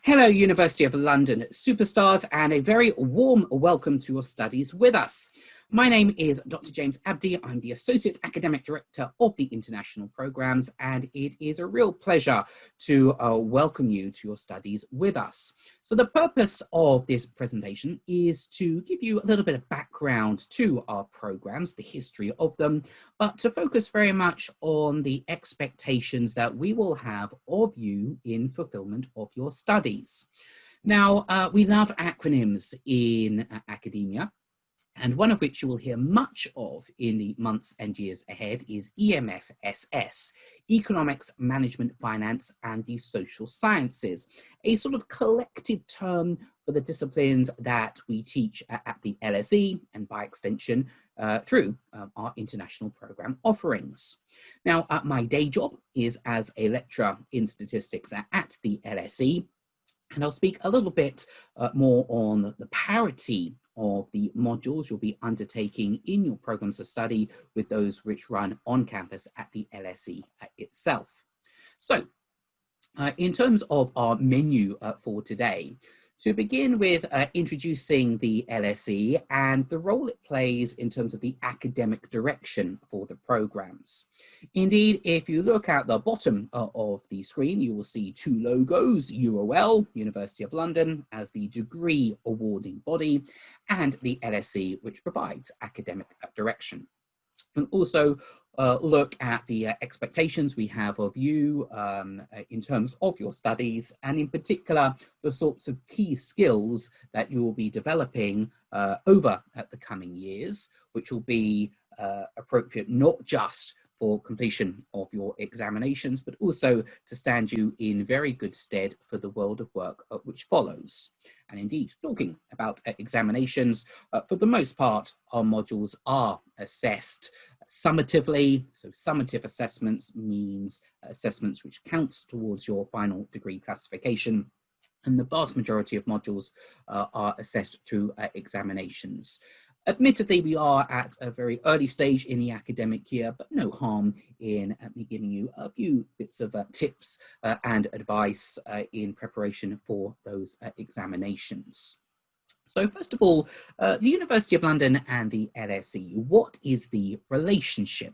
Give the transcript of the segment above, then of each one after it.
Hello, University of London superstars, and a very warm welcome to your studies with us. My name is Dr. James Abdey. I'm the Associate Academic Director of the International Programmes, and it is a real pleasure to welcome you to your studies with us. So the purpose of this presentation is to give you a little bit of background to our programmes, the history of them, but to focus very much on the expectations that we will have of you in fulfilment of your studies. Now, we love acronyms in academia, and one of which you will hear much of in the months and years ahead is EMFSS, Economics, Management, Finance and the Social Sciences, a sort of collective term for the disciplines that we teach at the LSE and by extension through our international programme offerings. Now, my day job is as a lecturer in statistics at the LSE, and I'll speak a little bit more on the parity of the modules you'll be undertaking in your programs of study with those which run on campus at the LSE itself. So, in terms of our menu for today, to begin with introducing the LSE and the role it plays in terms of the academic direction for the programs. Indeed, if you look at the bottom of the screen, you will see two logos, UOL, University of London, as the degree awarding body, and the LSE, which provides academic direction. And also look at the expectations we have of you in terms of your studies, and in particular, the sorts of key skills that you will be developing over the coming years, which will be appropriate not just for completion of your examinations, but also to stand you in very good stead for the world of work which follows. And indeed, talking about examinations, for the most part, our modules are assessed summatively. So summative assessments means assessments which counts towards your final degree classification. And the vast majority of modules are assessed through examinations. Admittedly, we are at a very early stage in the academic year, but no harm in me giving you a few bits of tips and advice in preparation for those examinations. So first of all, the University of London and the LSE, what is the relationship?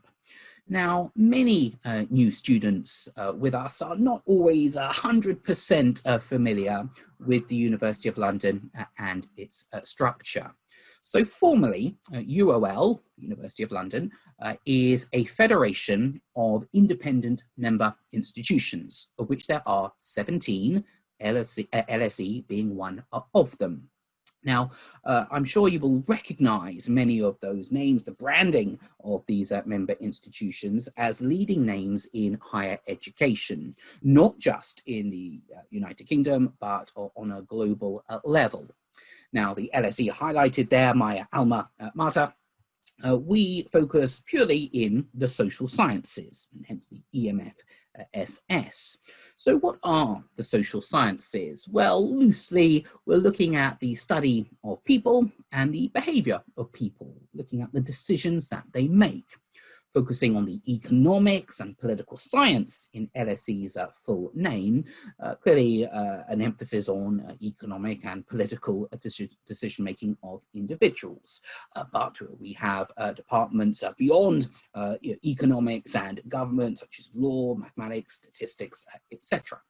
Now, many new students with us are not always 100% familiar with the University of London and its structure. So formally, UOL, University of London, is a federation of independent member institutions, of which there are 17, LSE being one of them. Now, I'm sure you will recognize many of those names, the branding of these member institutions as leading names in higher education, not just in the United Kingdom, but on a global level. Now, the LSE highlighted there, my alma mater. We focus purely in the social sciences, and hence the EMFSS. So what are the social sciences? Well, loosely, we're looking at the study of people and the behavior of people, looking at the decisions that they make, focusing on the economics and political science in LSE's full name, clearly an emphasis on economic and political decision-making of individuals. But we have departments beyond economics and government, such as law, mathematics, statistics, etc.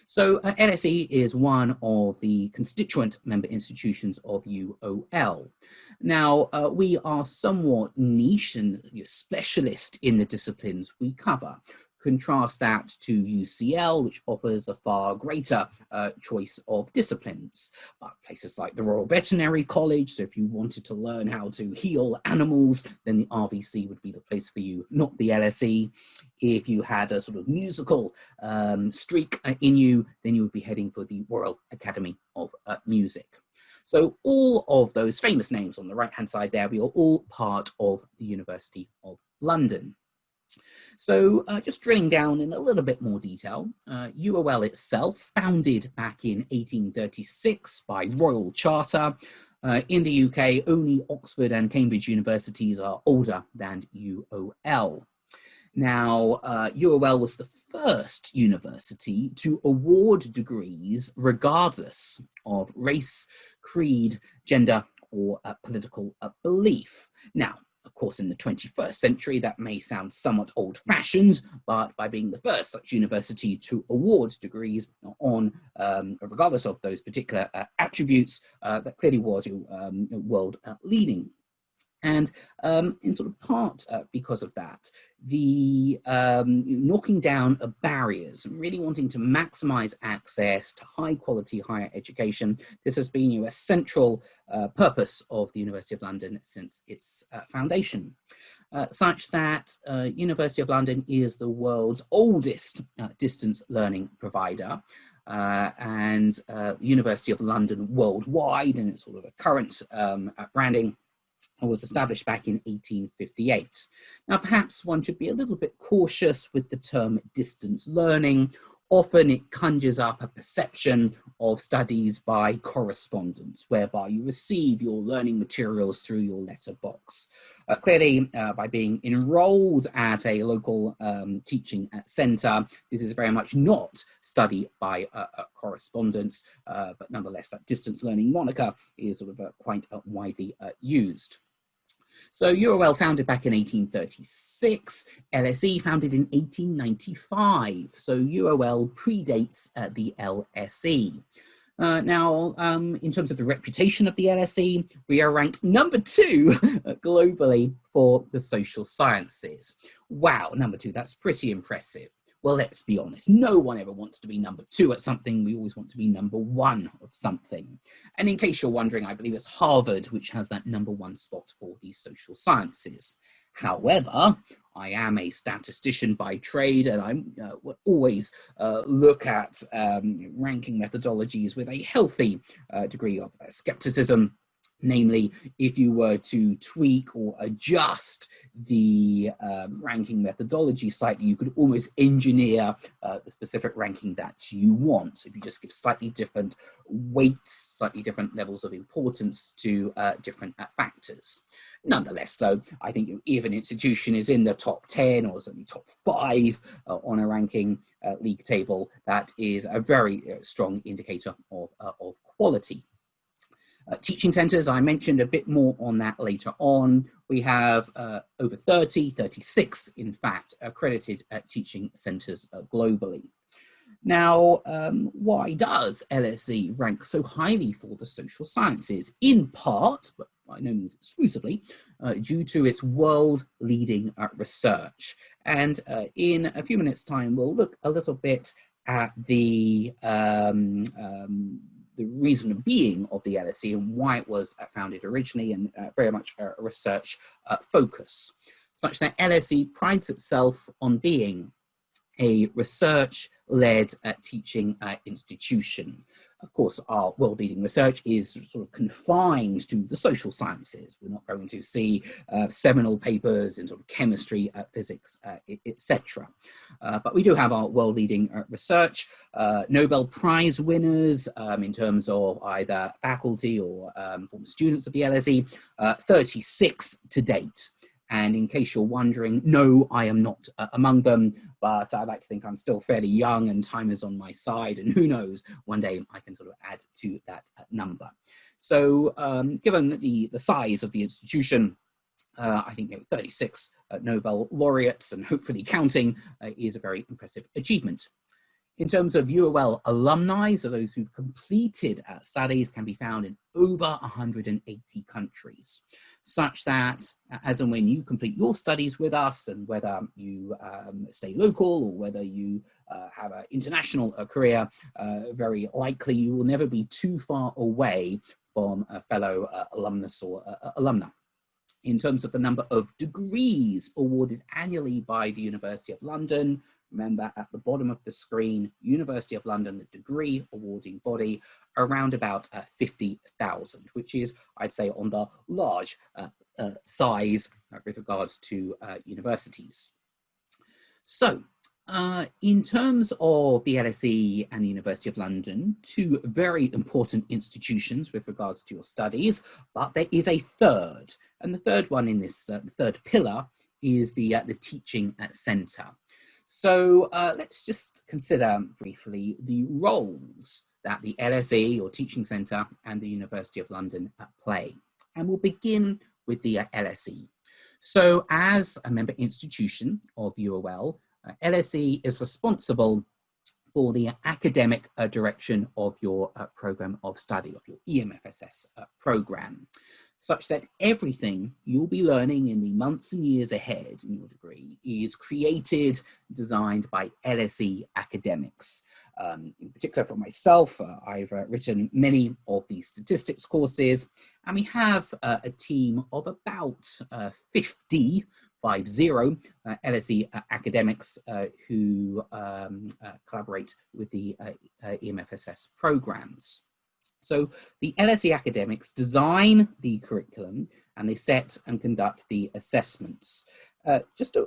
So LSE is one of the constituent member institutions of UOL. Now, we are somewhat niche and specialist in the disciplines we cover. Contrast that to UCL, which offers a far greater choice of disciplines. Places like the Royal Veterinary College, so if you wanted to learn how to heal animals, then the RVC would be the place for you, not the LSE. If you had a sort of musical streak in you, then you would be heading for the Royal Academy of Music. So all of those famous names on the right-hand side there, we are all part of the University of London. So just drilling down in a little bit more detail, UOL itself, founded back in 1836 by Royal Charter. In the UK, only Oxford and Cambridge universities are older than UOL. Now, UOL was the first university to award degrees regardless of race, creed, gender, or political belief. Now, of course, in the 21st century, that may sound somewhat old-fashioned, but by being the first such university to award degrees on, regardless of those particular attributes, that clearly was world leading. And in sort of part because of that, the knocking down of barriers and really wanting to maximize access to high quality higher education, this has been a central purpose of the University of London since its foundation. Such that University of London is the world's oldest distance learning provider. And University of London worldwide, and its sort of a current branding, was established back in 1858. Now, perhaps one should be a little bit cautious with the term distance learning. Often it conjures up a perception of studies by correspondence, whereby you receive your learning materials through your letterbox. Clearly, by being enrolled at a local teaching centre, this is very much not study by correspondence, but nonetheless, that distance learning moniker is sort of quite widely used. So UOL founded back in 1836, LSE founded in 1895. So UOL predates the LSE. Now, in terms of the reputation of the LSE, we are ranked number 2 globally for the social sciences. Wow, number 2, that's pretty impressive. Well, let's be honest, no one ever wants to be number 2 at something. We always want to be number 1 of something. And in case you're wondering, I believe it's Harvard which has that number 1 spot for the social sciences. However, I am a statistician by trade, and I always look at ranking methodologies with a healthy degree of skepticism. Namely, if you were to tweak or adjust the ranking methodology slightly, you could almost engineer the specific ranking that you want. So if you just give slightly different weights, slightly different levels of importance to different factors. Nonetheless, though, I think if an institution is in the top 10 or certainly top 5 on a ranking league table, that is a very strong indicator of quality. Teaching centres, I mentioned a bit more on that later on. We have over 36, in fact, accredited teaching centres globally. Now, why does LSE rank so highly for the social sciences? In part, but by no means exclusively, due to its world-leading research. And in a few minutes' time, we'll look a little bit at the reason of being of the LSE and why it was founded originally, and very much a research focus, such that LSE prides itself on being a research-led teaching institution. Of course, our world-leading research is sort of confined to the social sciences. We're not going to see seminal papers in sort of chemistry, physics, etc. But we do have our world-leading research, Nobel Prize winners in terms of either faculty or former students of the LSE, 36 to date. And in case you're wondering, no, I am not among them, but I like to think I'm still fairly young and time is on my side, and who knows, one day I can sort of add to that number. So given the size of the institution, I think 36 Nobel laureates and hopefully counting is a very impressive achievement. In terms of UOL alumni, so those who've completed studies can be found in over 180 countries, such that as and when you complete your studies with us, and whether you stay local or whether you have an international career, very likely you will never be too far away from a fellow alumnus or alumna. In terms of the number of degrees awarded annually by the University of London, remember at the bottom of the screen, University of London, the degree awarding body, around about 50,000, which is, I'd say, on the large size with regards to universities. So, in terms of the LSE and the University of London, 2 very important institutions with regards to your studies, but there is a third. And the third one in this third pillar is the teaching centre. So let's just consider briefly the roles that the LSE or Teaching Centre and the University of London play. And we'll begin with the LSE. So as a member institution of UOL, LSE is responsible for the academic direction of your programme of study, of your EMFSS programme, such that everything you'll be learning in the months and years ahead in your degree is created, designed by LSE academics. In particular for myself, I've written many of the statistics courses, and we have a team of about 50 LSE academics who collaborate with the EMFSS programs. So the LSE academics design the curriculum and they set and conduct the assessments. Just a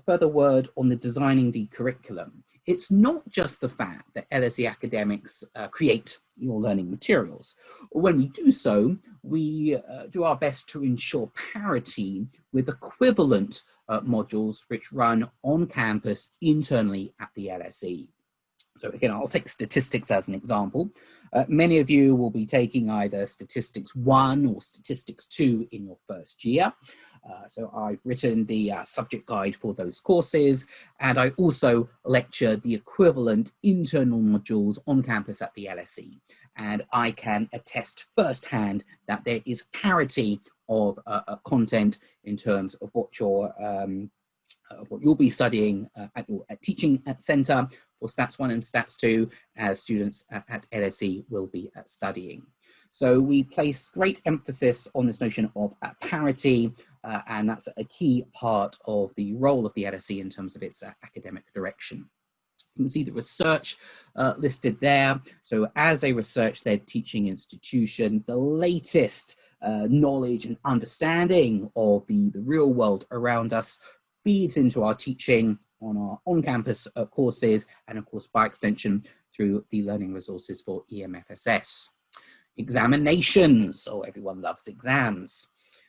further word on the designing the curriculum. It's not just the fact that LSE academics create your learning materials. When we do so, we do our best to ensure parity with equivalent modules which run on campus internally at the LSE. So again, I'll take statistics as an example. Many of you will be taking either Statistics 1 or Statistics 2 in your first year. So I've written the subject guide for those courses, and I also lecture the equivalent internal modules on campus at the LSE. And I can attest firsthand that there is parity of content in terms of what you'll be studying at your teaching centre for Stats 1 and Stats 2, as students at LSE will be studying. So we place great emphasis on this notion of parity, and that's a key part of the role of the LSE in terms of its academic direction. You can see the research listed there. So as a research-led teaching institution, the latest knowledge and understanding of the real world around us feeds into our teaching on our on-campus courses, and of course by extension through the learning resources for EMFSS. Examinations, oh, everyone loves exams.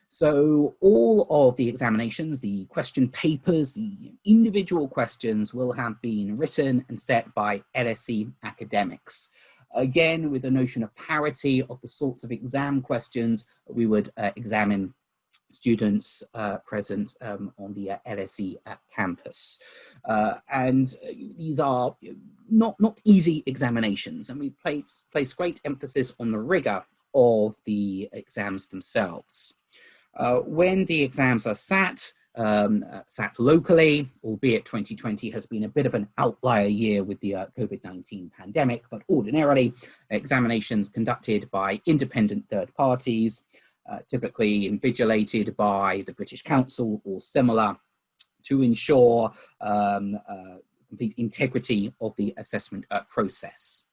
So all of the examinations, the question papers, the individual questions will have been written and set by LSE academics. Again, with the notion of parity of the sorts of exam questions we would examine students present on the LSE campus. And these are not easy examinations, and we place great emphasis on the rigor of the exams themselves. When the exams are sat locally, albeit 2020 has been a bit of an outlier year with the COVID-19 pandemic, but ordinarily examinations conducted by independent third parties, typically invigilated by the British Council or similar, to ensure complete integrity of the assessment process.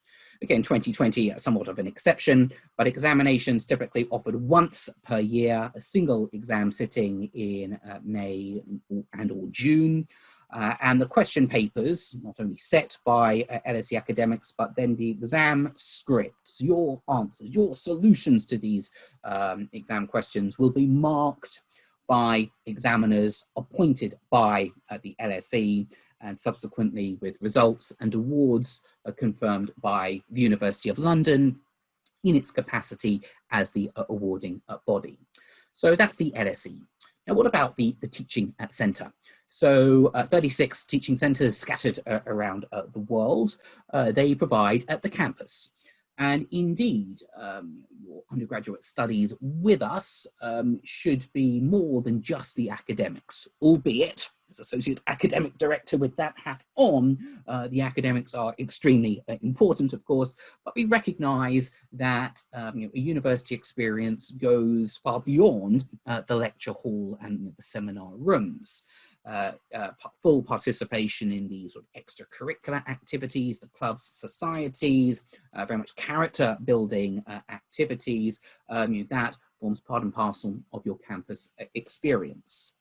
Again, 2020, somewhat of an exception, but examinations typically offered once per year, a single exam sitting in May and or June. And the question papers, not only set by LSE academics, but then the exam scripts, your answers, your solutions to these exam questions will be marked by examiners appointed by the LSE, and subsequently with results and awards confirmed by the University of London in its capacity as the awarding body. So that's the LSE. Now, what about the teaching centre? So 36 teaching centres scattered around the world. They provide at the campus. And indeed, your undergraduate studies with us should be more than just the academics, albeit as Associate Academic Director with that hat on, the academics are extremely important, of course, but we recognise that a university experience goes far beyond the lecture hall and the seminar rooms. Full participation in these sort of extracurricular activities, the clubs, societies, very much character building activities, that forms part and parcel of your campus experience.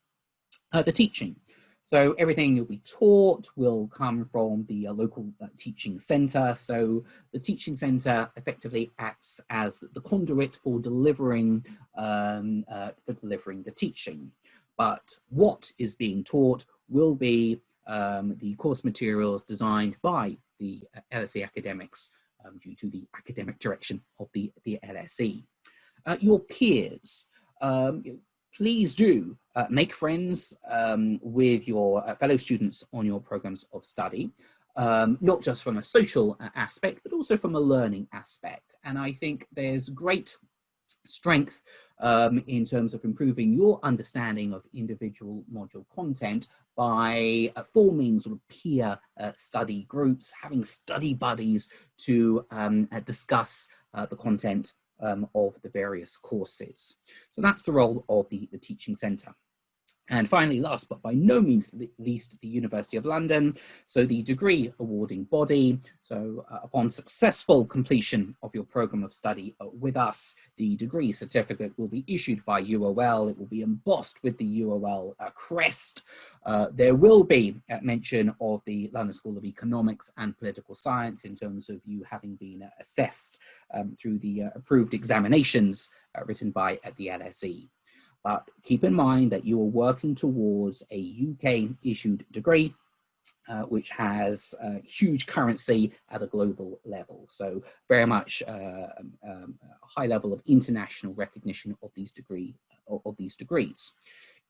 The teaching. So everything you'll be taught will come from the local teaching centre. So the teaching centre effectively acts as the conduit for delivering the teaching. but what is being taught will be the course materials designed by the LSE academics due to the academic direction of the LSE. Your peers, please do make friends with your fellow students on your programs of study, not just from a social aspect, but also from a learning aspect. And I think there's great strength in terms of improving your understanding of individual module content by forming sort of peer study groups, having study buddies to discuss the content of the various courses. So that's the role of the teaching centre. And finally, last but by no means least, the University of London. So the degree awarding body. So upon successful completion of your programme of study with us, the degree certificate will be issued by UOL. It will be embossed with the UOL crest. There will be a mention of the London School of Economics and Political Science in terms of you having been assessed through the approved examinations written by the LSE. But keep in mind that you are working towards a UK issued degree, which has huge currency at a global level. So very much a high level of international recognition of these degrees.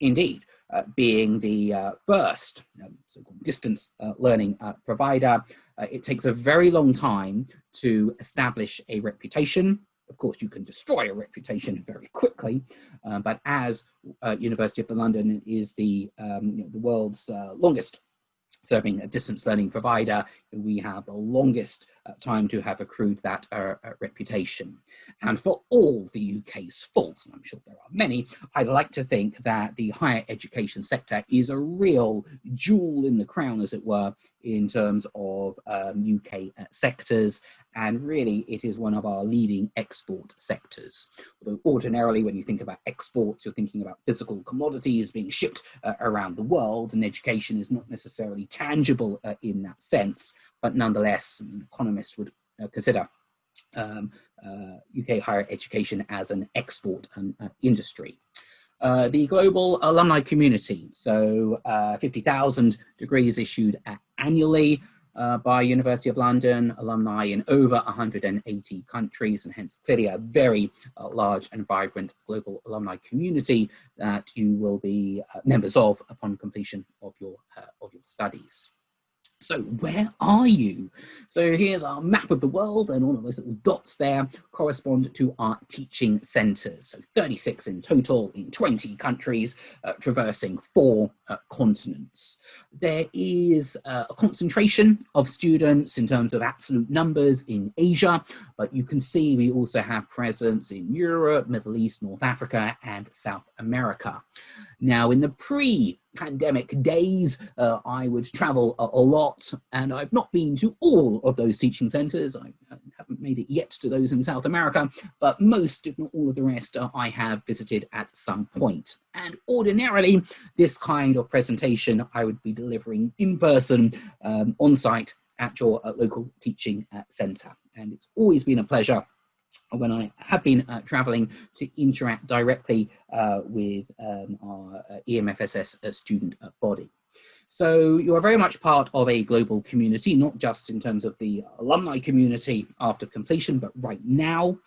Indeed, being the first so-called distance learning provider, it takes a very long time to establish a reputation. Of course, you can destroy a reputation very quickly, but as University of London is the world's longest serving a distance learning provider, we have the longest time to have accrued that reputation. And for all the UK's faults, and I'm sure there are many, I'd like to think that the higher education sector is a real jewel in the crown, as it were, in terms of UK sectors. And really, it is one of our leading export sectors. Although ordinarily, when you think about exports, you're thinking about physical commodities being shipped around the world, and education is not necessarily tangible in that sense. But nonetheless, economists would consider UK higher education as an export industry. The global alumni community, so 50,000 degrees issued annually by University of London, alumni in over 180 countries, and hence clearly a very large and vibrant global alumni community that you will be members of upon completion of your studies. So where are you? So here's our map of the world, and all of those little dots there correspond to our teaching centres. So 36 in total in 20 countries, traversing 4 continents. There is a concentration of students in terms of absolute numbers in Asia, but you can see we also have presence in Europe, Middle East, North Africa, and South America. Now, in the pre-pandemic days, I would travel a lot, and I've not been to all of those teaching centres. I haven't made it yet to those in South America, but most, if not all of the rest, I have visited at some point. And ordinarily, this kind of presentation I would be delivering in person, on site at your local teaching centre. And it's always been a pleasure when I have been travelling to interact directly with our EMFSS student body. So you are very much part of a global community, not just in terms of the alumni community after completion, but right now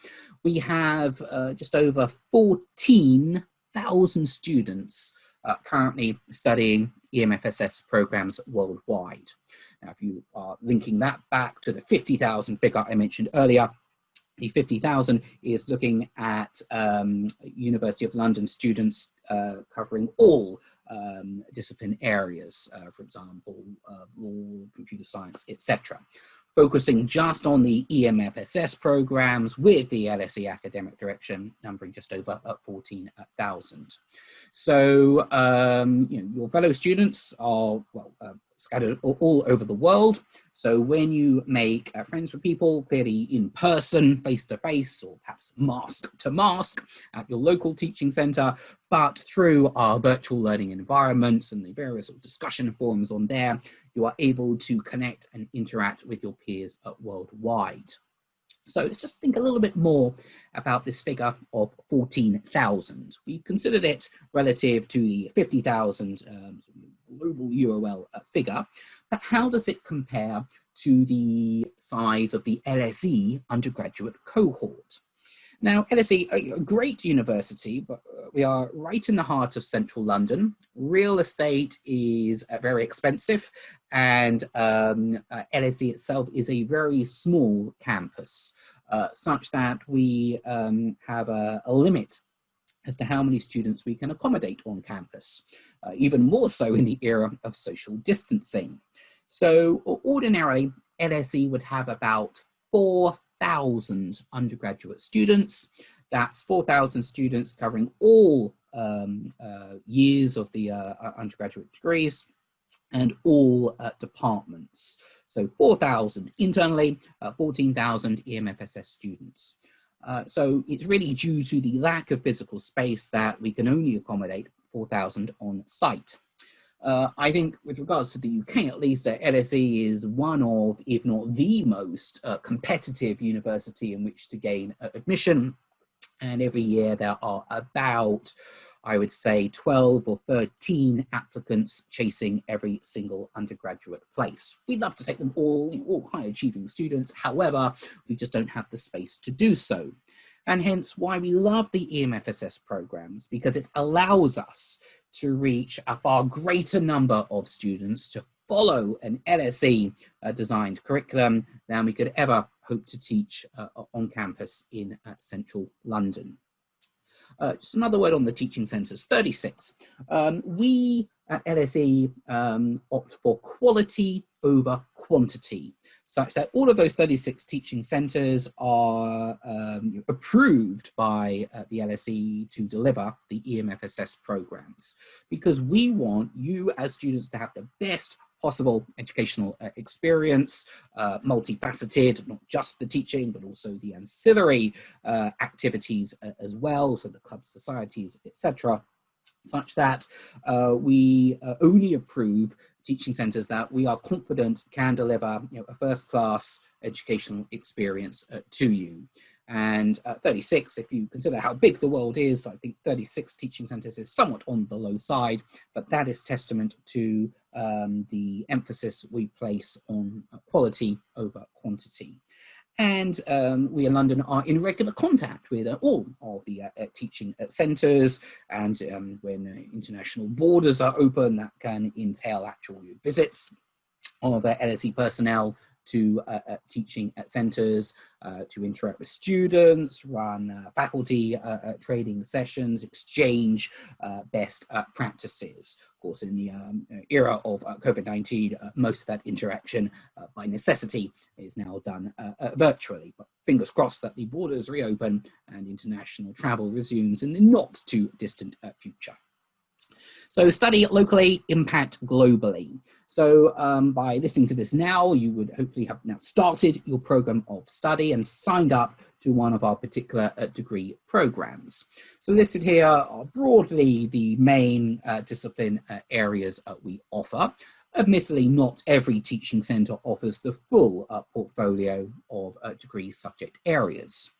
we have just over 14,000 students currently studying EMFSS programs worldwide. Now, if you are linking that back to the 50,000 figure I mentioned earlier, the 50,000 is looking at University of London students covering all discipline areas, for example, law, computer science, etc. Focusing just on the EMFSS programs with the LSE academic direction, numbering just over 14,000. So, your fellow students are, scattered all over the world. So when you make friends with people, clearly in person, face-to-face, or perhaps mask-to-mask at your local teaching centre, but through our virtual learning environments and the various discussion forums on there, you are able to connect and interact with your peers worldwide. So let's just think a little bit more about this figure of 14,000. We've considered it relative to the 50,000 global UOL figure, but how does it compare to the size of the LSE undergraduate cohort? Now, LSE, a great university, but we are right in the heart of central London. Real estate is very expensive, and LSE itself is a very small campus, such that we have a limit as to how many students we can accommodate on campus, even more so in the era of social distancing. So ordinarily, LSE would have about 4,000 undergraduate students. That's 4,000 students covering all years of the undergraduate degrees and all departments. So 4,000 internally, 14,000 EMFSS students. So it's really due to the lack of physical space that we can only accommodate 4,000 on site. I think with regards to the UK, at least, LSE is one of, if not the most competitive university in which to gain admission. And every year there are about, I would say, 12 or 13 applicants chasing every single undergraduate place. We'd love to take them all high achieving students. However, we just don't have the space to do so. And hence why we love the EMFSS programs, because it allows us to reach a far greater number of students to follow an LSE designed curriculum than we could ever hope to teach on campus in central London. Just another word on the teaching centres, 36. We at LSE opt for quality over quantity, such that all of those 36 teaching centres are approved by the LSE to deliver the EMFSS programs, because we want you as students to have the best possible educational experience, multifaceted, not just the teaching, but also the ancillary activities as well, so the clubs, societies, etc., such that we only approve teaching centres that we are confident can deliver a first-class educational experience to you. And 36, if you consider how big the world is, I think 36 teaching centres is somewhat on the low side, but that is testament to the emphasis we place on quality over quantity. And we in London are in regular contact with all of the teaching centres, and when international borders are open, that can entail actual visits of LSE personnel to teaching centres, to interact with students, run faculty training sessions, exchange best practices. Of course, in the era of COVID-19, most of that interaction by necessity is now done virtually. But fingers crossed that the borders reopen and international travel resumes in the not too distant future. So study locally, impact globally. So by listening to this now, you would hopefully have now started your program of study and signed up to one of our particular degree programs. So listed here are broadly the main discipline areas we offer. Admittedly, not every teaching centre offers the full portfolio of degree subject areas.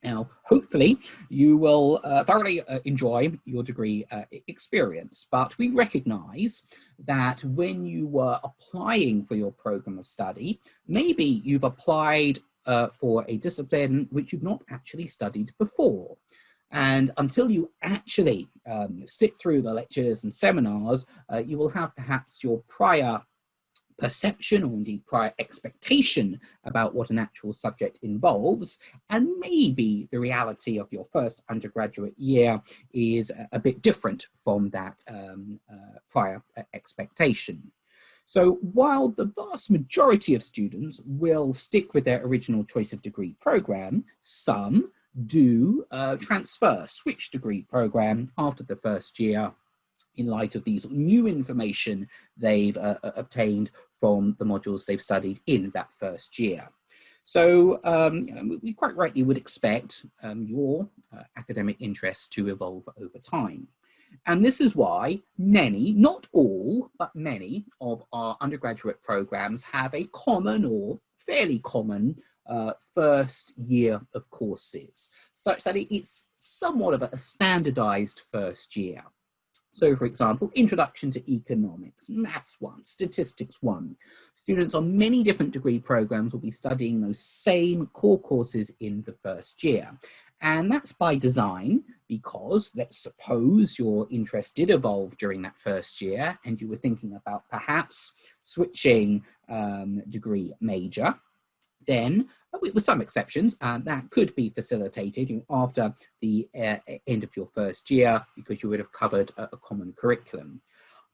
Now, hopefully, you will thoroughly enjoy your degree experience, but we recognise that when you were applying for your programme of study, maybe you've applied for a discipline which you've not actually studied before. And until you actually sit through the lectures and seminars, you will have perhaps your prior perception or indeed prior expectation about what an actual subject involves, and maybe the reality of your first undergraduate year is a bit different from that prior expectation. So while the vast majority of students will stick with their original choice of degree program, some do switch degree program after the first year in light of these new information they've obtained from the modules they've studied in that first year. So we quite rightly would expect your academic interests to evolve over time. And this is why many, not all, but many of our undergraduate programs have a common or fairly common first year of courses, such that it's somewhat of a standardized first year. So, for example, Introduction to Economics, Maths 1, Statistics 1. Students on many different degree programs will be studying those same core courses in the first year. And that's by design, because let's suppose your interest did evolve during that first year and you were thinking about perhaps switching degree major. Then, with some exceptions, that could be facilitated after the end of your first year, because you would have covered a common curriculum.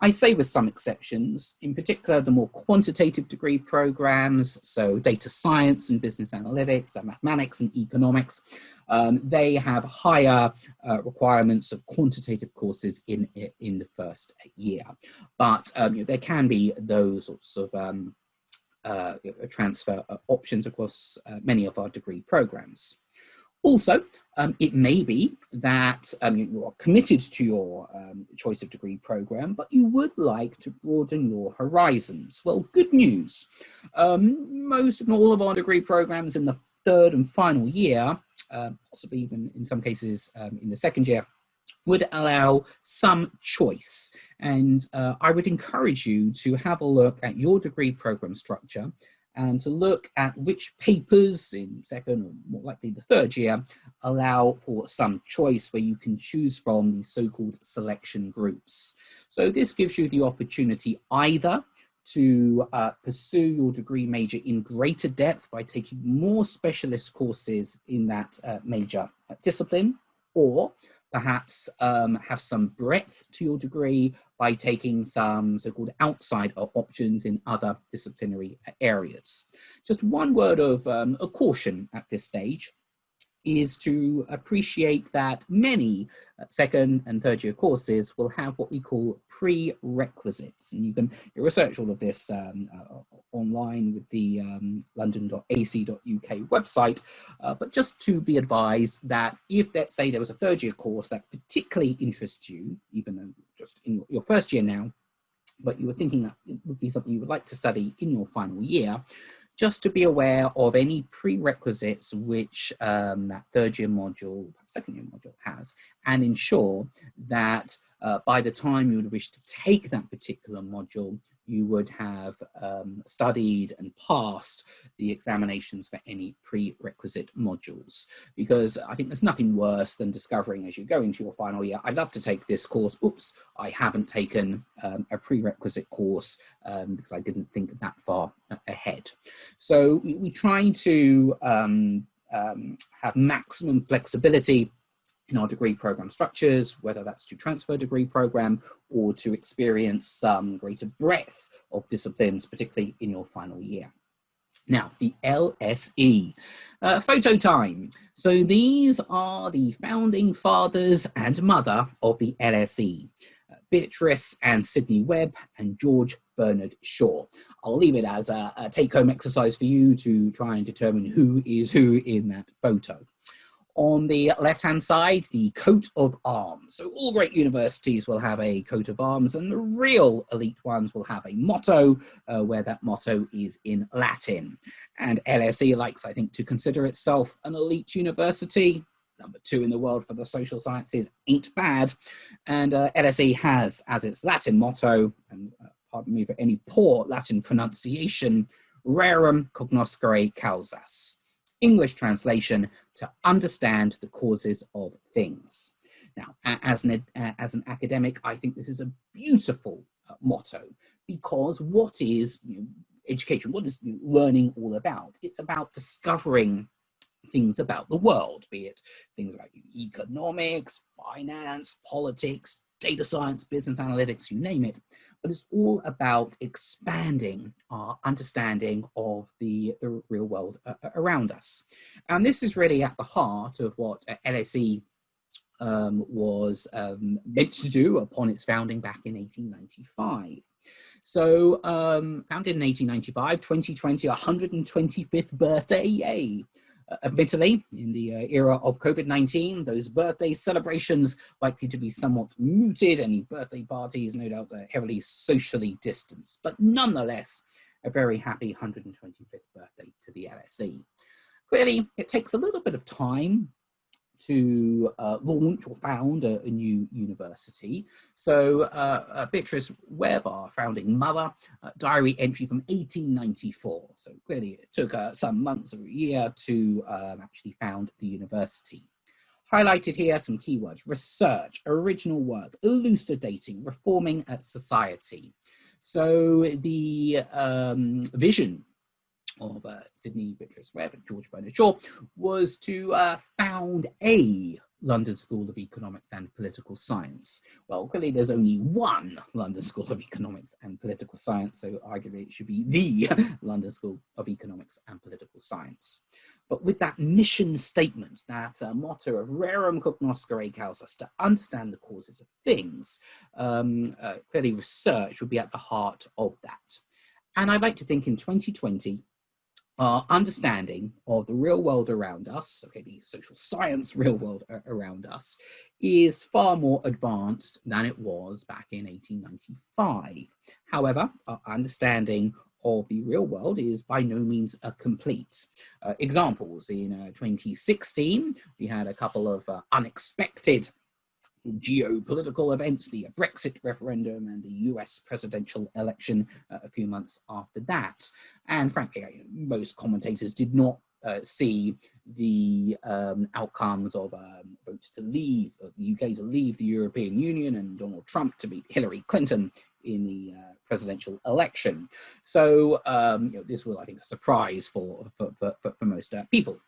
I say with some exceptions, in particular the more quantitative degree programs, so data science and business analytics, and mathematics and economics, they have higher requirements of quantitative courses in the first year. But there can be those sorts of transfer options across many of our degree programs. Also, it may be that you are committed to your choice of degree program, but you would like to broaden your horizons. Well, good news. Most, if not all, of our degree programs in the third and final year, possibly even in some cases in the second year, would allow some choice. And I would encourage you to have a look at your degree program structure and to look at which papers in second or more likely the third year allow for some choice, where you can choose from the so-called selection groups. So this gives you the opportunity either to pursue your degree major in greater depth by taking more specialist courses in that major discipline, or perhaps have some breadth to your degree by taking some so-called outside options in other disciplinary areas. Just one word of a caution at this stage is to appreciate that many second and third year courses will have what we call prerequisites. And you can research all of this online with the london.ac.uk website. But just to be advised that if, let's say, there was a third year course that particularly interests you, even though just in your first year now, but you were thinking that it would be something you would like to study in your final year, just to be aware of any prerequisites which that third year module, second year module has, and ensure that by the time you would wish to take that particular module, you would have studied and passed the examinations for any prerequisite modules. Because I think there's nothing worse than discovering as you go into your final year, I'd love to take this course, oops, I haven't taken a prerequisite course because I didn't think that far ahead. So we try to have maximum flexibility in our degree program structures, whether that's to transfer degree program or to experience some greater breadth of disciplines, particularly in your final year. Now, the LSE, photo time. So these are the founding fathers and mother of the LSE, Beatrice and Sydney Webb and George Bernard Shaw. I'll leave it as a take-home exercise for you to try and determine who is who in that photo. On the left-hand side, the coat of arms. So all great universities will have a coat of arms, and the real elite ones will have a motto, where that motto is in Latin. And LSE likes, I think, to consider itself an elite university. Number 2 in the world for the social sciences, ain't bad. And LSE has as its Latin motto, and pardon me for any poor Latin pronunciation, rerum cognoscere causas. English translation, to understand the causes of things. Now, as an academic, I think this is a beautiful motto, because what is education, what is learning all about? It's about discovering things about the world, be it things about economics, finance, politics, data science, business analytics, you name it. But it's all about expanding our understanding of the real world around us. And this is really at the heart of what LSE was meant to do upon its founding back in 1895. So founded in 1895, 2020, 125th birthday, yay. Admittedly, in the era of COVID-19, those birthday celebrations likely to be somewhat muted. Any birthday parties, no doubt, heavily socially distanced. But nonetheless, a very happy 125th birthday to the LSE. Clearly, it takes a little bit of time to launch or found a new university. So Beatrice Webb, our founding mother, diary entry from 1894. So clearly it took some months or a year to actually found the university. Highlighted here some keywords: research, original work, elucidating, reforming society. So the vision of Sydney Beatrice Webb and George Bernard Shaw was to found a London School of Economics and Political Science. Well, clearly there's only one London School of Economics and Political Science, so arguably it should be the London School of Economics and Political Science. But with that mission statement, that motto of rerum cognoscere causas, to understand the causes of things, clearly research would be at the heart of that. And I'd like to think in 2020, our understanding of the real world around us, okay, the social science real world around us, is far more advanced than it was back in 1895. However, our understanding of the real world is by no means complete. Examples: in 2016, we had a couple of unexpected geopolitical events, the Brexit referendum and the US presidential election a few months after that. And frankly, most commentators did not see the outcomes of votes to leave, the UK to leave the European Union and Donald Trump to beat Hillary Clinton in the presidential election. So this was, I think, a surprise for most people.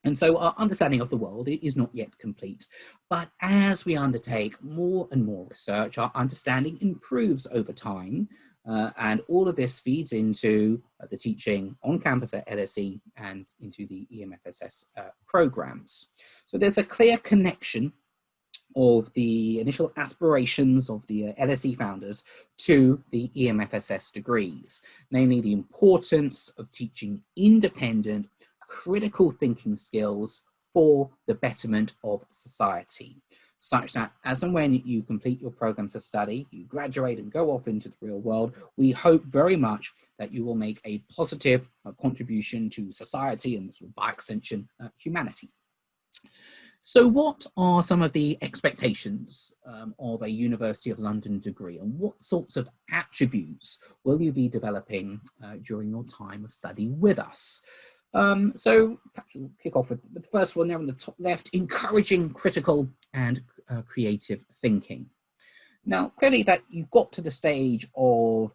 And so our understanding of the world is not yet complete. But as we undertake more and more research, our understanding improves over time. And all of this feeds into the teaching on campus at LSE and into the EMFSS programs. So there's a clear connection of the initial aspirations of the LSE founders to the EMFSS degrees, namely the importance of teaching independent, critical thinking skills for the betterment of society, such that as and when you complete your programs of study, you graduate and go off into the real world, we hope very much that you will make a positive contribution to society and by extension, humanity. So what are some of the expectations of a University of London degree, and what sorts of attributes will you be developing during your time of study with us? So perhaps we'll kick off with the first one there on the top left: encouraging critical and creative thinking. Now, clearly that you've got to the stage of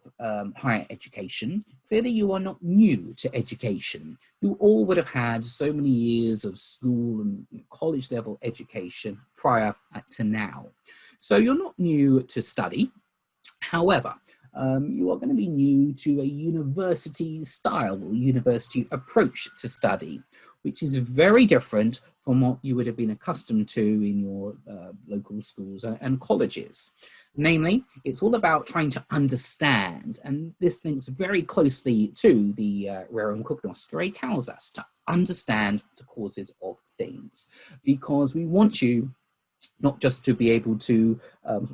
higher education, clearly you are not new to education. You all would have had so many years of school and college level education prior to now. So you're not new to study. However, you are going to be new to a university style or university approach to study, which is very different from what you would have been accustomed to in your local schools and colleges. Namely, it's all about trying to understand, and this links very closely to the rerum cognoscere causas, to understand the causes of things, because we want you not just to be able to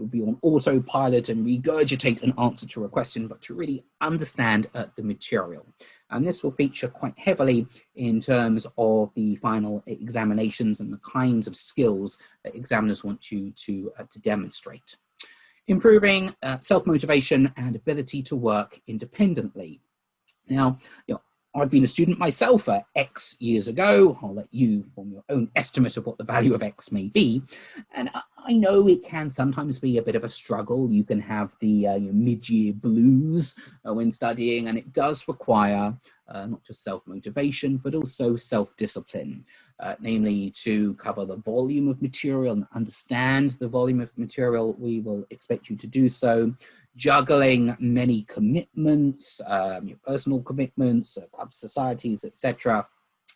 be on autopilot and regurgitate an answer to a question, but to really understand the material. And this will feature quite heavily in terms of the final examinations and the kinds of skills that examiners want you to demonstrate. Improving self-motivation and ability to work independently. Now, I've been a student myself X years ago. I'll let you form your own estimate of what the value of X may be. And I know it can sometimes be a bit of a struggle. You can have the mid-year blues when studying, and it does require not just self-motivation, but also self-discipline, namely to cover the volume of material and understand the volume of material. We will expect you to do so. Juggling many commitments, your personal commitments, clubs, societies, etc.,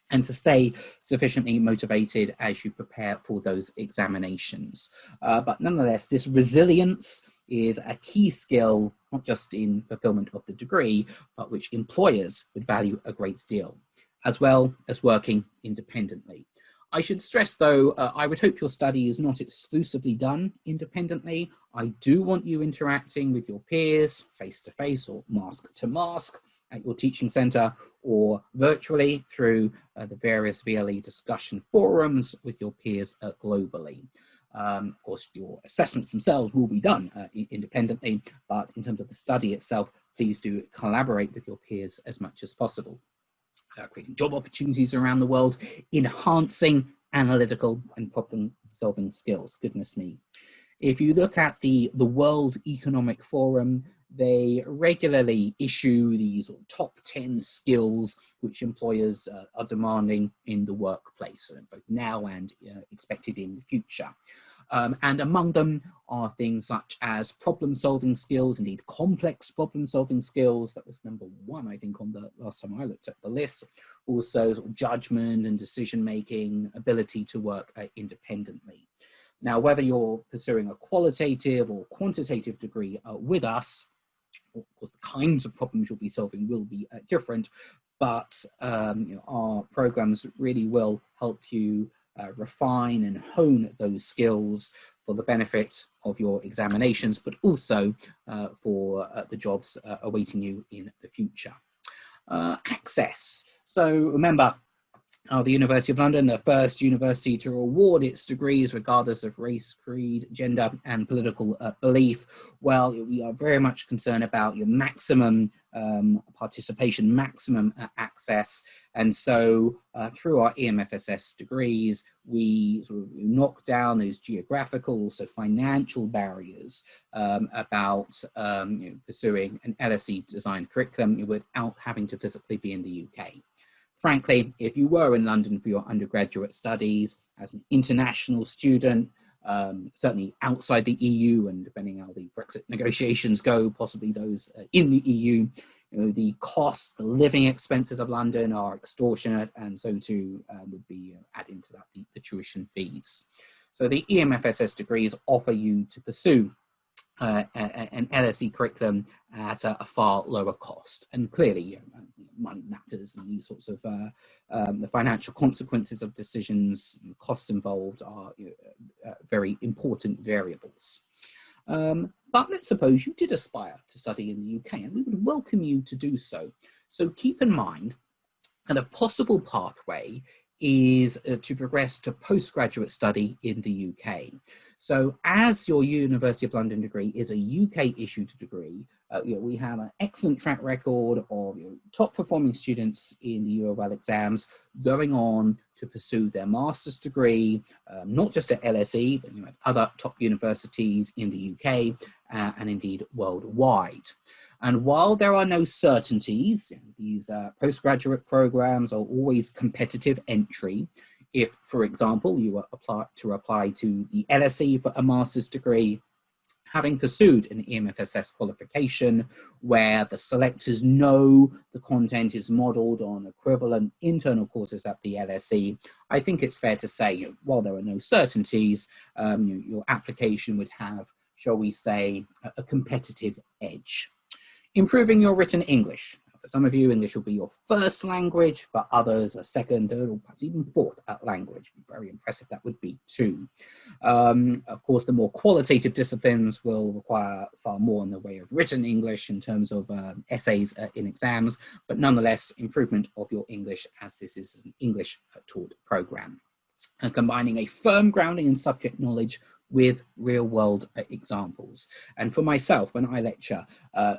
and to stay sufficiently motivated as you prepare for those examinations. But nonetheless, this resilience is a key skill, not just in fulfillment of the degree, but which employers would value a great deal, as well as working independently. I should stress, though, I would hope your study is not exclusively done independently. I do want you interacting with your peers face-to-face or mask-to-mask, at your teaching centre or virtually through the various VLE discussion forums with your peers globally. Of course, your assessments themselves will be done independently, but in terms of the study itself, please do collaborate with your peers as much as possible. Creating job opportunities around the world, enhancing analytical and problem-solving skills. Goodness me. If you look at the World Economic Forum, they regularly issue these top 10 skills which employers are demanding in the workplace, both now and expected in the future. And among them are things such as problem-solving skills, indeed complex problem-solving skills. That was number 1, I think, on the last time I looked at the list. Also judgment and decision-making, ability to work independently. Now, whether you're pursuing a qualitative or quantitative degree with us, of course, the kinds of problems you'll be solving will be different, but our programs really will help you refine and hone those skills for the benefit of your examinations, but also for the jobs awaiting you in the future. Access. So remember, the University of London, the first university to award its degrees regardless of race, creed, gender and political belief. Well, we are very much concerned about your maximum participation, maximum access. And so through our EMFSS degrees, we sort of knock down those geographical, also financial barriers about pursuing an LSE designed curriculum without having to physically be in the UK. Frankly, if you were in London for your undergraduate studies as an international student, certainly outside the EU, and depending how the Brexit negotiations go, possibly those in the EU, the cost, the living expenses of London are extortionate, and so too would be adding to that the tuition fees. So the EMFSS degrees offer you to pursue an LSE curriculum at a far lower cost. And clearly, money matters, and these sorts of the financial consequences of decisions, costs involved are very important variables. But let's suppose you did aspire to study in the UK, and we would welcome you to do so. So keep in mind that a possible pathway is to progress to postgraduate study in the UK. So as your University of London degree is a UK issued degree, we have an excellent track record of top performing students in the UOL exams going on to pursue their master's degree, not just at LSE, but at other top universities in the UK and indeed worldwide. And while there are no certainties, these postgraduate programs are always competitive entry. If, for example, you apply to the LSE for a master's degree, having pursued an EMFSS qualification where the selectors know the content is modelled on equivalent internal courses at the LSE, I think it's fair to say, while there are no certainties, your application would have, shall we say, a competitive edge. Improving your written English. For some of you, English will be your first language. For others, a second, third, or perhaps even fourth language. Very impressive that would be too. Of course, the more qualitative disciplines will require far more in the way of written English in terms of essays in exams, but nonetheless, improvement of your English as this is an English taught program. Combining a firm grounding in subject knowledge with real-world examples. And for myself, when I lecture,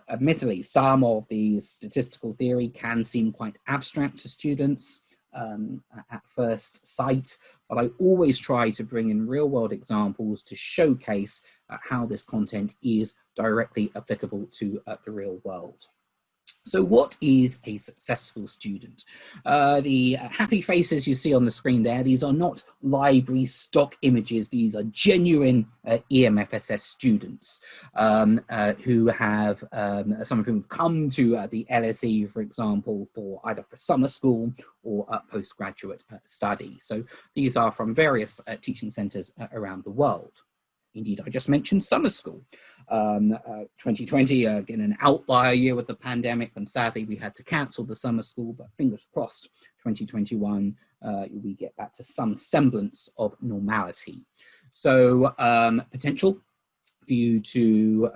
admittedly, some of the statistical theory can seem quite abstract to students at first sight, but I always try to bring in real-world examples to showcase how this content is directly applicable to the real world. So what is a successful student? The happy faces you see on the screen there, these are not library stock images. These are genuine EMFSS students who have, some of whom have come to the LSE, for example, for either for summer school or postgraduate study. So these are from various teaching centres around the world. Indeed, I just mentioned summer school. 2020, again, an outlier year with the pandemic, and sadly we had to cancel the summer school, but fingers crossed, 2021, we get back to some semblance of normality. So potential for you to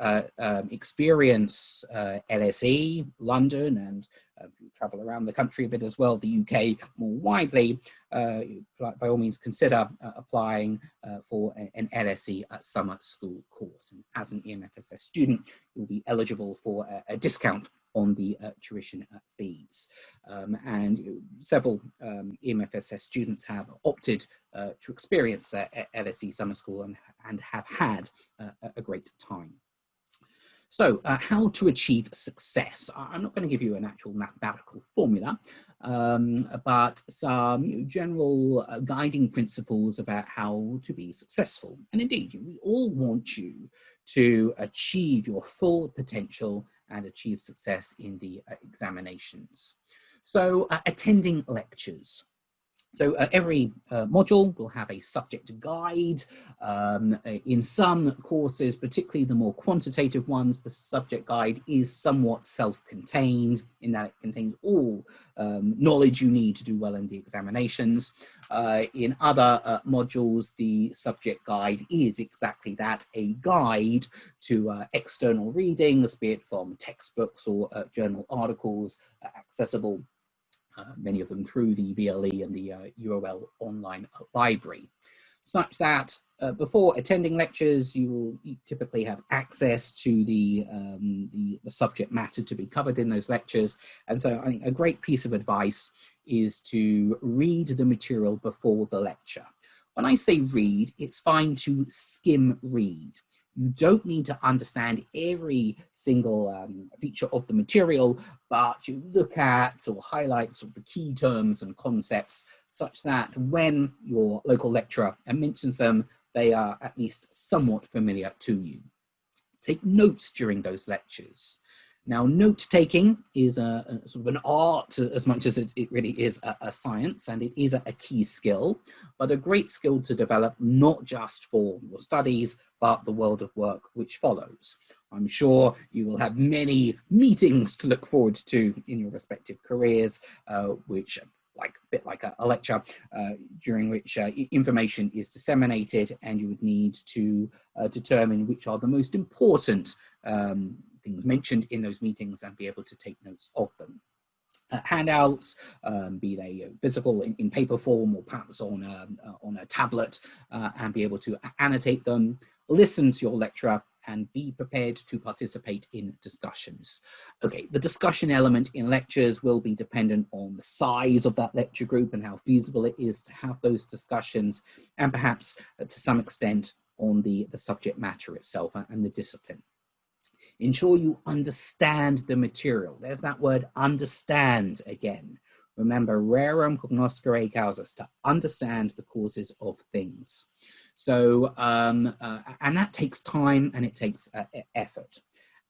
experience LSE, London, and if you travel around the country a bit as well, the UK more widely, by all means consider applying for an LSE summer school course. And as an EMFSS student, you'll be eligible for a discount on the tuition fees. And several EMFSS students have opted to experience LSE summer school and have had a great time. So how to achieve success? I'm not going to give you an actual mathematical formula, but some general guiding principles about how to be successful. And indeed, we all want you to achieve your full potential and achieve success in the examinations. So attending lectures. So every module will have a subject guide. In some courses, particularly the more quantitative ones, the subject guide is somewhat self-contained in that it contains all knowledge you need to do well in the examinations. In other modules, the subject guide is exactly that, a guide to external readings, be it from textbooks or journal articles, accessible many of them through the VLE and the UOL online library, such that before attending lectures, you will typically have access to the subject matter to be covered in those lectures. And so I think a great piece of advice is to read the material before the lecture. When I say read, it's fine to skim read. You don't need to understand every single feature of the material, but you look at or highlight sort of the key terms and concepts such that when your local lecturer mentions them, they are at least somewhat familiar to you. Take notes during those lectures. Now, note-taking is a sort of an art as much as it really is a science, and it is a key skill, but a great skill to develop not just for your studies, but the world of work which follows. I'm sure you will have many meetings to look forward to in your respective careers, which a bit like a lecture, during which information is disseminated, and you would need to determine which are the most important things mentioned in those meetings and be able to take notes of them. Handouts, be they visible in paper form or perhaps on a tablet, and be able to annotate them. Listen to your lecturer and be prepared to participate in discussions. Okay, the discussion element in lectures will be dependent on the size of that lecture group and how feasible it is to have those discussions, and perhaps to some extent on the subject matter itself and the discipline. Ensure you understand the material. There's that word understand again. Remember, rerum cognoscere causas, to understand the causes of things. So, and that takes time and it takes effort.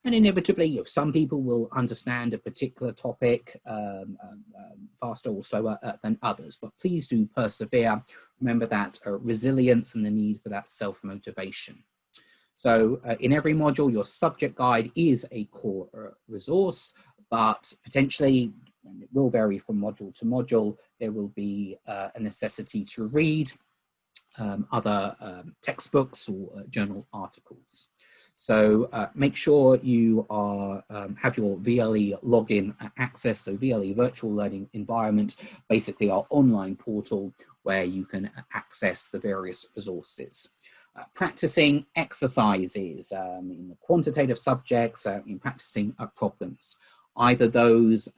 And inevitably, some people will understand a particular topic faster or slower than others, but please do persevere. Remember that resilience and the need for that self-motivation. So in every module, your subject guide is a core resource, but potentially, and it will vary from module to module, there will be a necessity to read other textbooks or journal articles. So make sure you are have your VLE login access, so VLE virtual learning environment, basically our online portal where you can access the various resources. Practicing exercises in the quantitative subjects, in practicing problems. Either those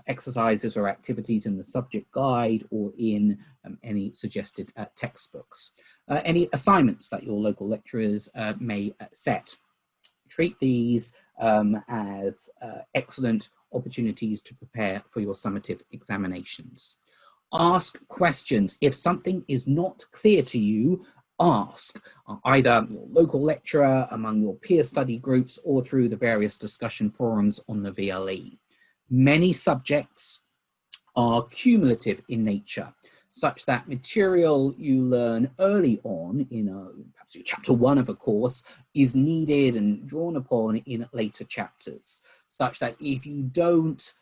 exercises or activities in the subject guide or in any suggested textbooks. Any assignments that your local lecturers may set. Treat these as excellent opportunities to prepare for your summative examinations. Ask questions. If something is not clear to you, ask either your local lecturer, among your peer study groups, or through the various discussion forums on the VLE. Many subjects are cumulative in nature, such that material you learn early on in perhaps chapter 1 of a course is needed and drawn upon in later chapters, such that if you don't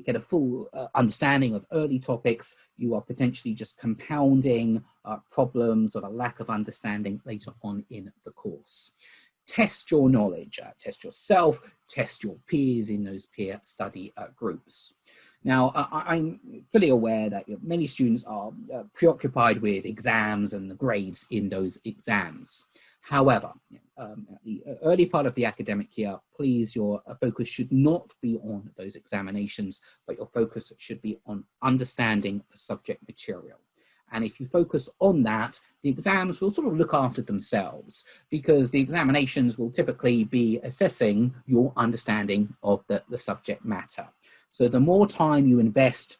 get a full understanding of early topics, you are potentially just compounding problems or a lack of understanding later on in the course. test your knowledge, test yourself, test your peers in those peer study groups. Now, I'm fully aware that many students are preoccupied with exams and the grades in those exams. However, at the early part of the academic year, please, your focus should not be on those examinations, but your focus should be on understanding the subject material. And if you focus on that, the exams will sort of look after themselves, because the examinations will typically be assessing your understanding of the subject matter. So the more time you invest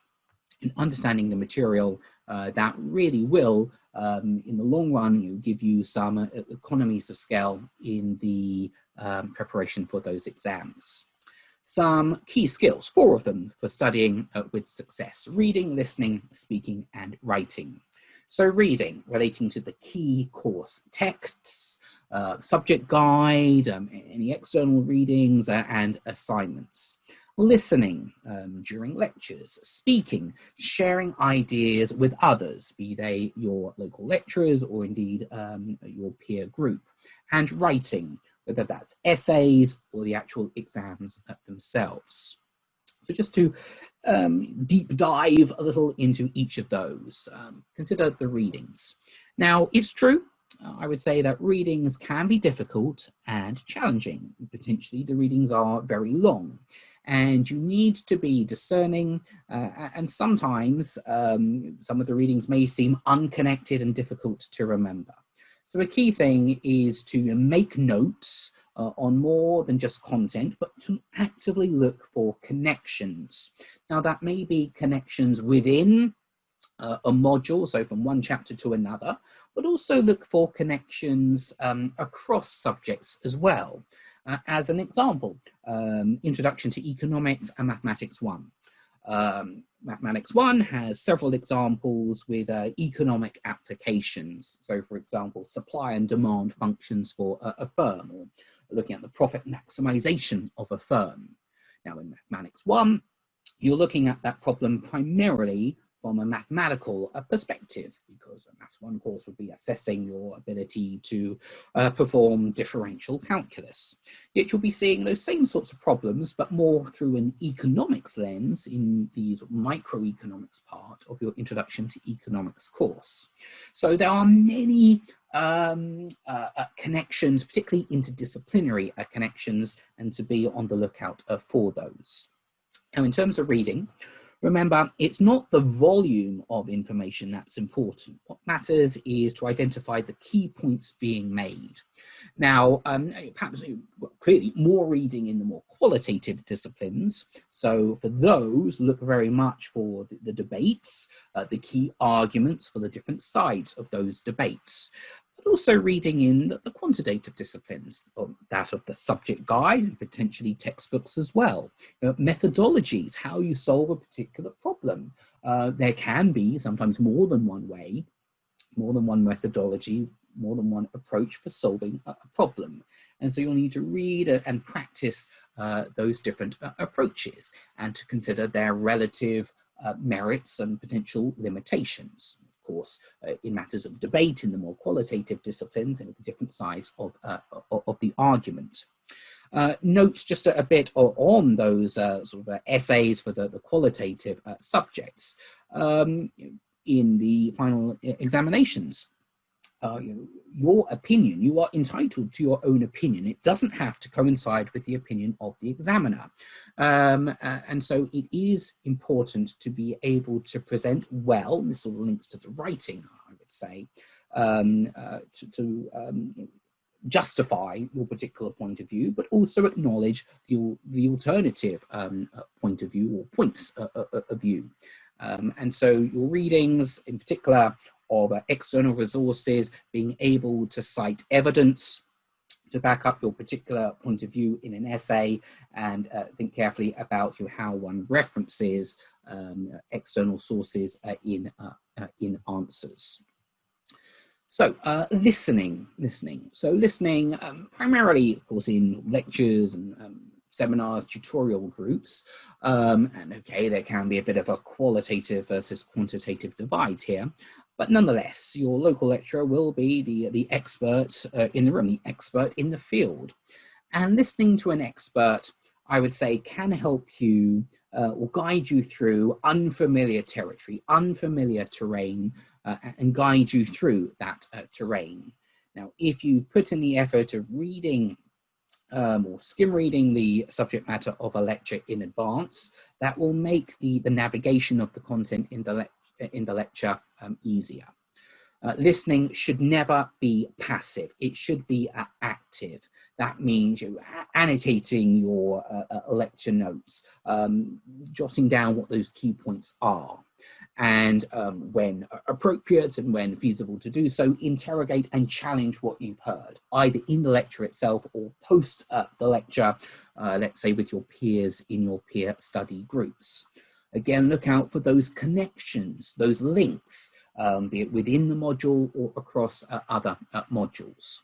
in understanding the material, that really will, in the long run, give you some economies of scale in the preparation for those exams. Some key skills, 4 of them, for studying with success: reading, listening, speaking, and writing. So reading, relating to the key course texts, subject guide, any external readings and assignments. Listening during lectures, speaking, sharing ideas with others, be they your local lecturers or indeed your peer group, and writing, whether that's essays or the actual exams themselves. So just to deep dive a little into each of those, consider the readings. Now, it's true, I would say that readings can be difficult and challenging. Potentially, the readings are very long, and you need to be discerning, and sometimes some of the readings may seem unconnected and difficult to remember. So a key thing is to make notes on more than just content, but to actively look for connections. Now, that may be connections within a module, so from one chapter to another, but also look for connections across subjects as well. As an example, Introduction to Economics and Mathematics 1. Mathematics 1 has several examples with economic applications. So, for example, supply and demand functions for a firm, or looking at the profit maximization of a firm. Now, in Mathematics 1, you're looking at that problem primarily from a mathematical perspective, because a Maths 1 course would be assessing your ability to perform differential calculus. Yet you'll be seeing those same sorts of problems, but more through an economics lens in the microeconomics part of your Introduction to Economics course. So there are many connections, particularly interdisciplinary connections, and to be on the lookout for those. Now, in terms of reading, remember, it's not the volume of information that's important. What matters is to identify the key points being made. Now, perhaps clearly more reading in the more qualitative disciplines. So for those, look very much for the debates, the key arguments for the different sides of those debates. But also reading in the quantitative disciplines, that of the subject guide and potentially textbooks as well. Methodologies, how you solve a particular problem. There can be sometimes more than one way, more than one methodology, more than one approach for solving a problem. And so you'll need to read and practice those different approaches, and to consider their relative merits and potential limitations. Of course, in matters of debate in the more qualitative disciplines and the different sides of the argument. Note just a bit on those essays for the qualitative subjects in the final examinations. Your opinion, you are entitled to your own opinion. It doesn't have to coincide with the opinion of the examiner. And so it is important to be able to present well, and this all links to the writing, I would say, to justify your particular point of view, but also acknowledge the alternative point of view, or points of view. And so your readings, in particular, of external resources, being able to cite evidence to back up your particular point of view in an essay, and think carefully about how one references external sources in answers. So listening. So listening primarily, of course, in lectures and seminars, tutorial groups, and okay, there can be a bit of a qualitative versus quantitative divide here. But nonetheless, your local lecturer will be the expert in the room, the expert in the field. And listening to an expert, I would say, can help you or guide you through unfamiliar territory, unfamiliar terrain, and guide you through that terrain. Now, if you've put in the effort of reading or skim reading the subject matter of a lecture in advance, that will make the navigation of the content in the lecture easier. Listening should never be passive. It should be active. That means you're annotating your lecture notes, jotting down what those key points are. And when appropriate and when feasible to do so, interrogate and challenge what you've heard, either in the lecture itself or post the lecture, let's say with your peers in your peer study groups. Again, look out for those connections, those links, be it within the module or across other modules.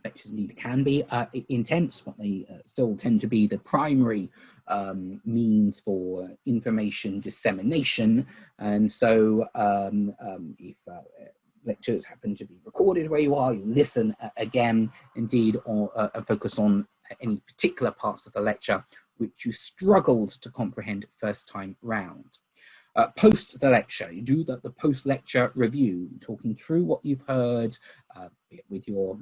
Lectures indeed can be intense, but they still tend to be the primary means for information dissemination. And so if lectures happen to be recorded where you are, you listen again, indeed, or focus on any particular parts of the lecture which you struggled to comprehend first time round. Post the lecture, you do the post-lecture review, talking through what you've heard with your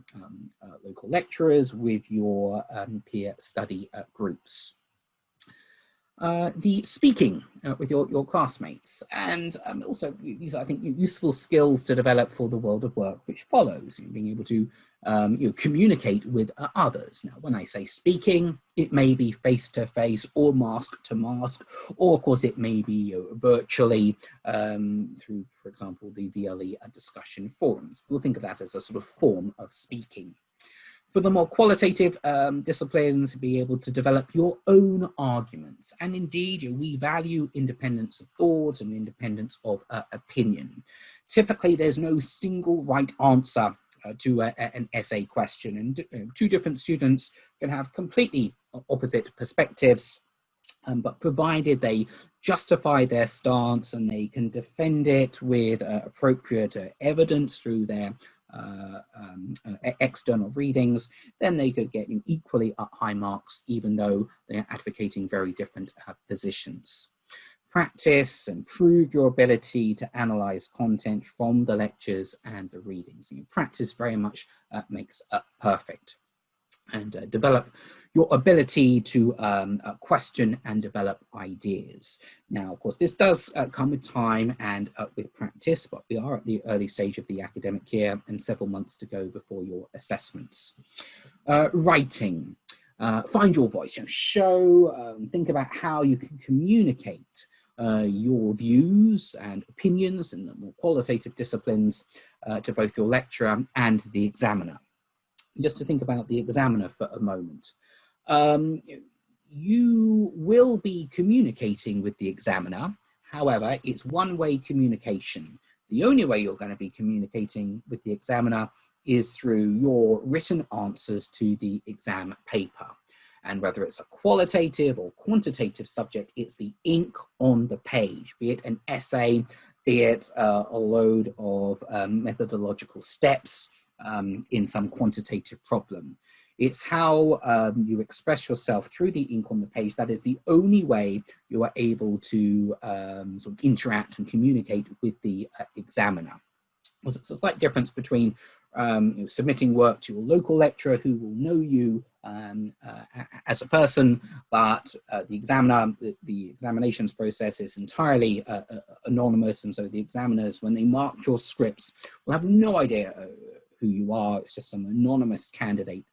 local lecturers, with your peer study groups. The speaking with your classmates, and also these are, I think, useful skills to develop for the world of work which follows, being able to communicate with others. Now, when I say speaking, it may be face-to-face or mask-to-mask, or of course it may be virtually through, for example, the VLE discussion forums. We'll think of that as a sort of form of speaking. For the more qualitative disciplines, be able to develop your own arguments. And indeed, we value independence of thought and independence of opinion. Typically, there's no single right answer to an essay question, and two different students can have completely opposite perspectives, but provided they justify their stance and they can defend it with appropriate evidence through their external readings, then they could get equally high marks, even though they're advocating very different positions. Practice and prove your ability to analyze content from the lectures and the readings. Practice very much makes perfect. And develop your ability to question and develop ideas. Now, of course, this does come with time and with practice, but we are at the early stage of the academic year and several months to go before your assessments. Writing, find your voice, show, think about how you can communicate your views and opinions in the more qualitative disciplines to both your lecturer and the examiner. Just to think about the examiner for a moment. You will be communicating with the examiner. However, it's one-way communication. The only way you're going to be communicating with the examiner is through your written answers to the exam paper. And whether it's a qualitative or quantitative subject, it's the ink on the page, be it an essay, be it a load of methodological steps, in some quantitative problem. It's how you express yourself through the ink on the page. That is the only way you are able to sort of interact and communicate with the examiner. It's a slight difference between submitting work to your local lecturer who will know you as a person, but the examiner, the examinations process is entirely anonymous, and so the examiners, when they mark your scripts, will have no idea who you are. It's just some anonymous candidate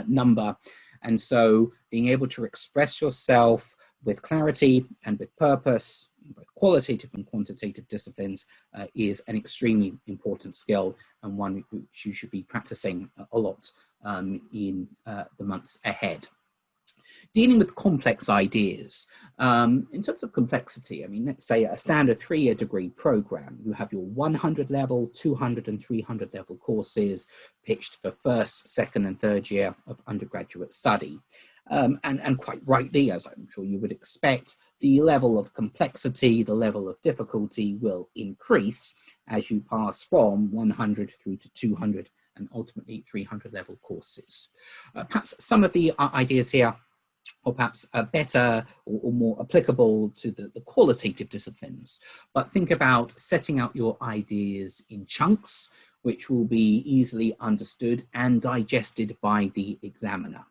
number. And so being able to express yourself with clarity and with purpose, in both qualitative and quantitative disciplines, is an extremely important skill, and one which you should be practicing a lot in the months ahead. Dealing with complex ideas. In terms of complexity, I mean, let's say a standard 3-year degree program, you have your 100 level, 200 and 300 level courses pitched for first, second and third year of undergraduate study. and quite rightly, as I'm sure you would expect, the level of complexity, the level of difficulty will increase as you pass from 100 through to 200 and ultimately 300 level courses. Perhaps some of the ideas here or perhaps better or more applicable to the qualitative disciplines. But think about setting out your ideas in chunks, which will be easily understood and digested by the examiner.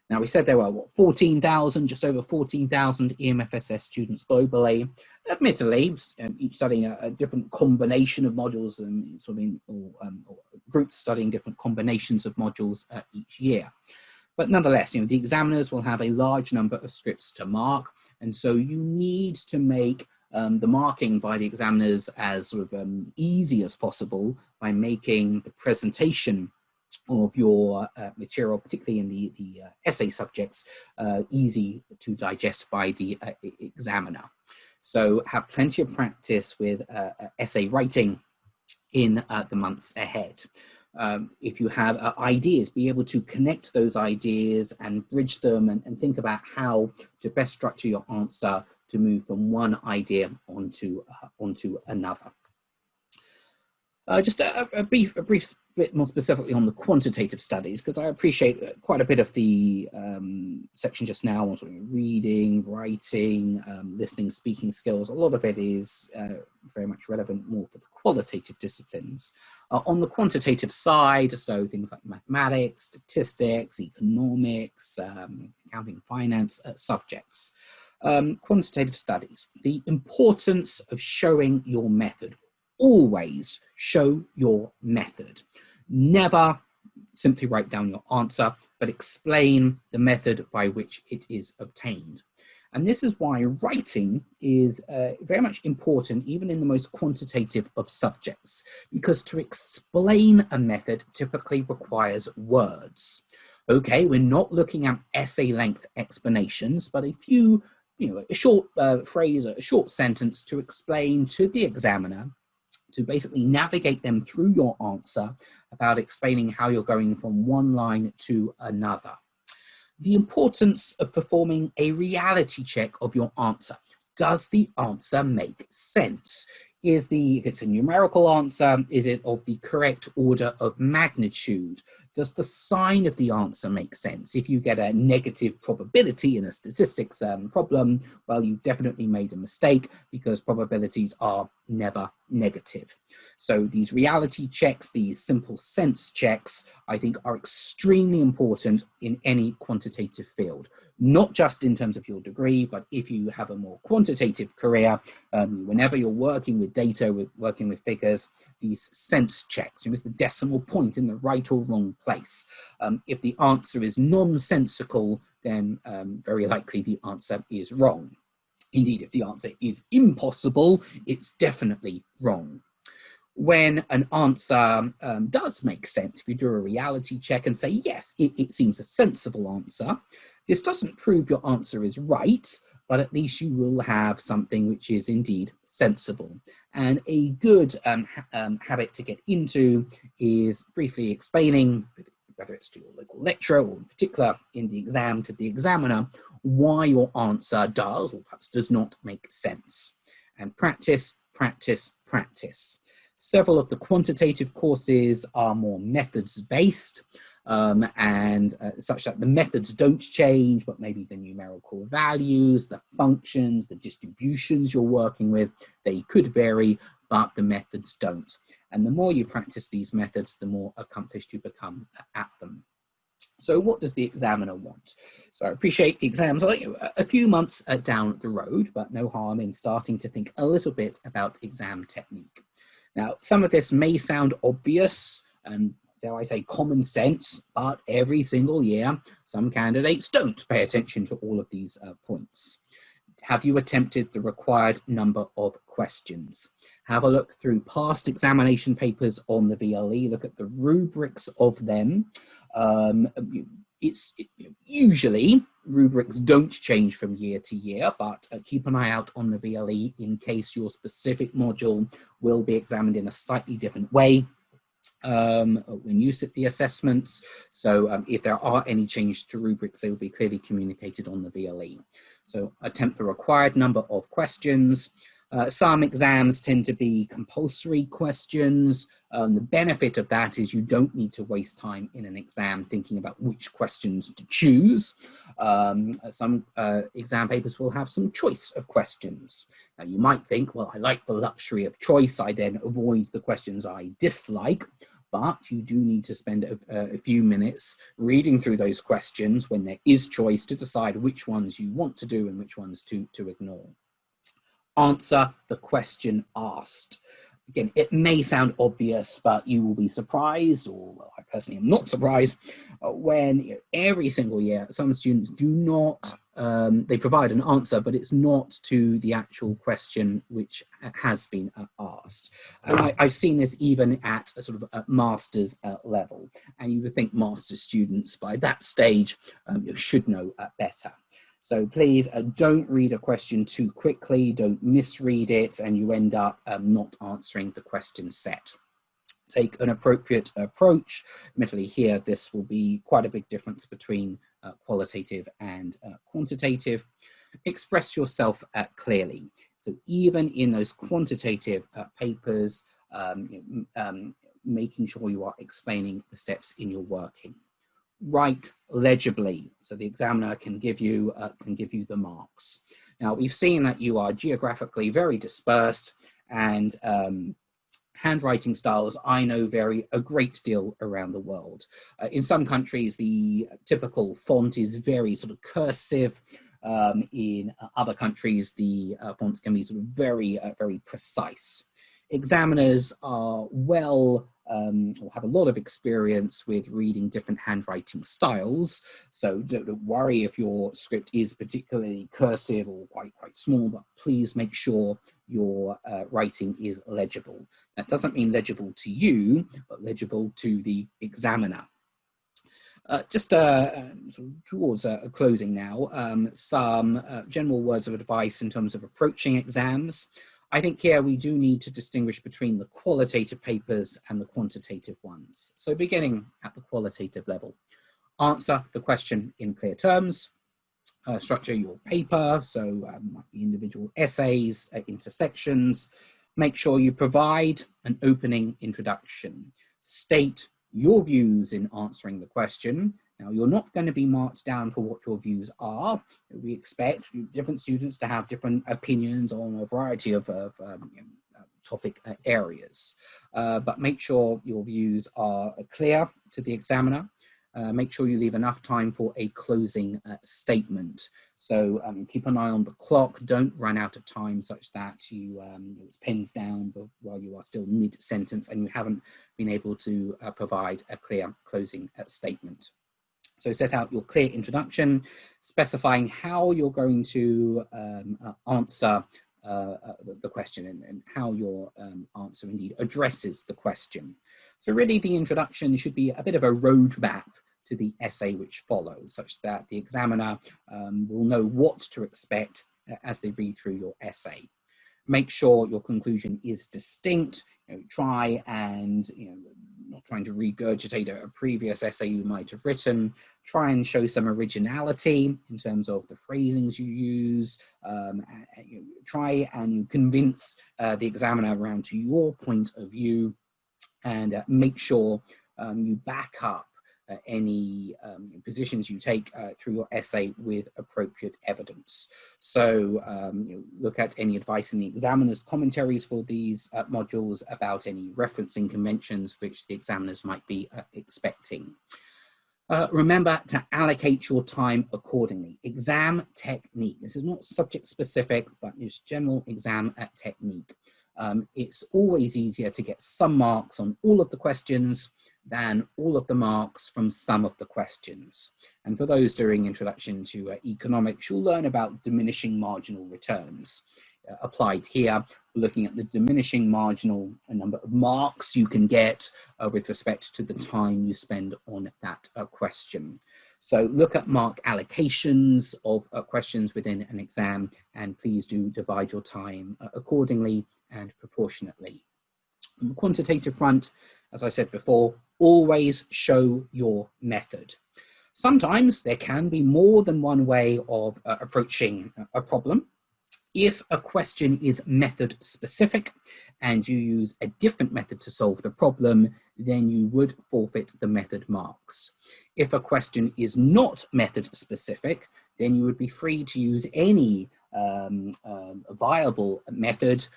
Now, we said there were, what, 14,000, just over 14,000 EMFSS students globally. Admittedly, each studying a different combination of modules and or groups studying different combinations of modules each year. But nonetheless, the examiners will have a large number of scripts to mark, and so you need to make the marking by the examiners as sort of easy as possible by making the presentation of your material, particularly in the essay subjects, easy to digest by the examiner. So have plenty of practice with essay writing in the months ahead. If you have ideas, be able to connect those ideas and bridge them and think about how to best structure your answer to move from one idea onto another. Just a brief bit more specifically on the quantitative studies, because I appreciate quite a bit of the section just now on sort of reading, writing, listening, speaking skills. A lot of it is very much relevant more for the qualitative disciplines. On the quantitative side, so things like mathematics, statistics, economics, accounting, finance subjects. Quantitative studies, the importance of showing your method. Always show your method. Never simply write down your answer, but explain the method by which it is obtained. And this is why writing is very much important, even in the most quantitative of subjects, because to explain a method typically requires words. Okay, we're not looking at essay length explanations, but a few, a short phrase, a short sentence to explain to the examiner, to basically navigate them through your answer about explaining how you're going from one line to another. The importance of performing a reality check of your answer. Does the answer make sense? If it's a numerical answer, is it of the correct order of magnitude? Does the sign of the answer make sense? If you get a negative probability in a statistics problem, well, you've definitely made a mistake because probabilities are never negative. So these reality checks, these simple sense checks, I think are extremely important in any quantitative field. Not just in terms of your degree, but if you have a more quantitative career, whenever you're working with data, working with figures, these sense checks, is the decimal point in the right or wrong place. If the answer is nonsensical, then very likely the answer is wrong. Indeed, if the answer is impossible, it's definitely wrong. When an answer does make sense, if you do a reality check and say, yes, it seems a sensible answer, this doesn't prove your answer is right, but at least you will have something which is indeed sensible. And a good habit to get into is briefly explaining, whether it's to your local lecturer or in particular in the exam to the examiner, why your answer does or perhaps does not make sense. And practice, practice, practice. Several of the quantitative courses are more methods-based, and such that the methods don't change, but maybe the numerical values, the functions, the distributions you're working with, they could vary, but the methods don't. And the more you practice these methods, the more accomplished you become at them. So what does the examiner want? So I appreciate the exams are a few months down the road, but no harm in starting to think a little bit about exam technique. Now, some of this may sound obvious and, dare I say, common sense, but every single year, some candidates don't pay attention to all of these points. Have you attempted the required number of questions? Have a look through past examination papers on the VLE, look at the rubrics of them. Usually rubrics don't change from year to year, but keep an eye out on the VLE in case your specific module will be examined in a slightly different way. when you sit the assessments. So if there are any changes to rubrics, they will be clearly communicated on the VLE. So attempt the required number of questions. Some exams tend to be compulsory questions. The benefit of that is you don't need to waste time in an exam thinking about which questions to choose. Some exam papers will have some choice of questions. Now you might think, well, I like the luxury of choice, I then avoid the questions I dislike. But you do need to spend a few minutes reading through those questions when there is choice to decide which ones you want to do and which ones to ignore. Answer the question asked. Again, it may sound obvious, but you will be surprised, or well, I personally am not surprised, when every single year some students do not, they provide an answer, but it's not to the actual question which has been asked. And I've seen this even at a sort of a master's level, and you would think master's students by that stage should know better. So please don't read a question too quickly, don't misread it, and you end up not answering the question set. Take an appropriate approach. Admittedly here, this will be quite a big difference between qualitative and quantitative. Express yourself clearly. So even in those quantitative papers, making sure you are explaining the steps in your working. Write legibly, so the examiner can give you the marks. Now we've seen that you are geographically very dispersed, and handwriting styles I know vary a great deal around the world. In some countries, the typical font is very sort of cursive. In other countries, the fonts can be sort of very precise. Examiners are or have a lot of experience with reading different handwriting styles. So don't worry if your script is particularly cursive or quite small, but please make sure your writing is legible. That doesn't mean legible to you, but legible to the examiner. Just sort of towards a closing now, some general words of advice in terms of approaching exams. I think here we do need to distinguish between the qualitative papers and the quantitative ones. So beginning at the qualitative level, answer the question in clear terms, structure your paper, so might be individual essays into sections. Make sure you provide an opening introduction. State your views in answering the question. Now, you're not going to be marked down for what your views are. We expect different students to have different opinions on a variety of topic areas, but make sure your views are clear to the examiner. Make sure you leave enough time for a closing statement. So keep an eye on the clock. Don't run out of time such that you it's pens down while you are still mid-sentence and you haven't been able to provide a clear closing statement. So set out your clear introduction, specifying how you're going to answer the question and how your answer indeed addresses the question. So really the introduction should be a bit of a roadmap to the essay which follows, such that the examiner will know what to expect as they read through your essay. Make sure your conclusion is distinct. Try and, not trying to regurgitate a previous essay you might have written. Try and show some originality in terms of the phrasings you use. Try and convince the examiner around to your point of view, and make sure you back up any positions you take through your essay with appropriate evidence. So look at any advice in the examiner's commentaries for these modules about any referencing conventions which the examiners might be expecting. Remember to allocate your time accordingly. Exam technique. This is not subject specific, but it's general exam technique. It's always easier to get some marks on all of the questions than all of the marks from some of the questions. And for those doing Introduction to Economics, you'll learn about diminishing marginal returns. Applied here, we're looking at the diminishing marginal number of marks you can get with respect to the time you spend on that question. So look at mark allocations of questions within an exam, and please do divide your time accordingly and proportionately. On the quantitative front, as I said before, always show your method. Sometimes there can be more than one way of approaching a problem. If a question is method specific and you use a different method to solve the problem, then you would forfeit the method marks. If a question is not method specific, then you would be free to use any viable method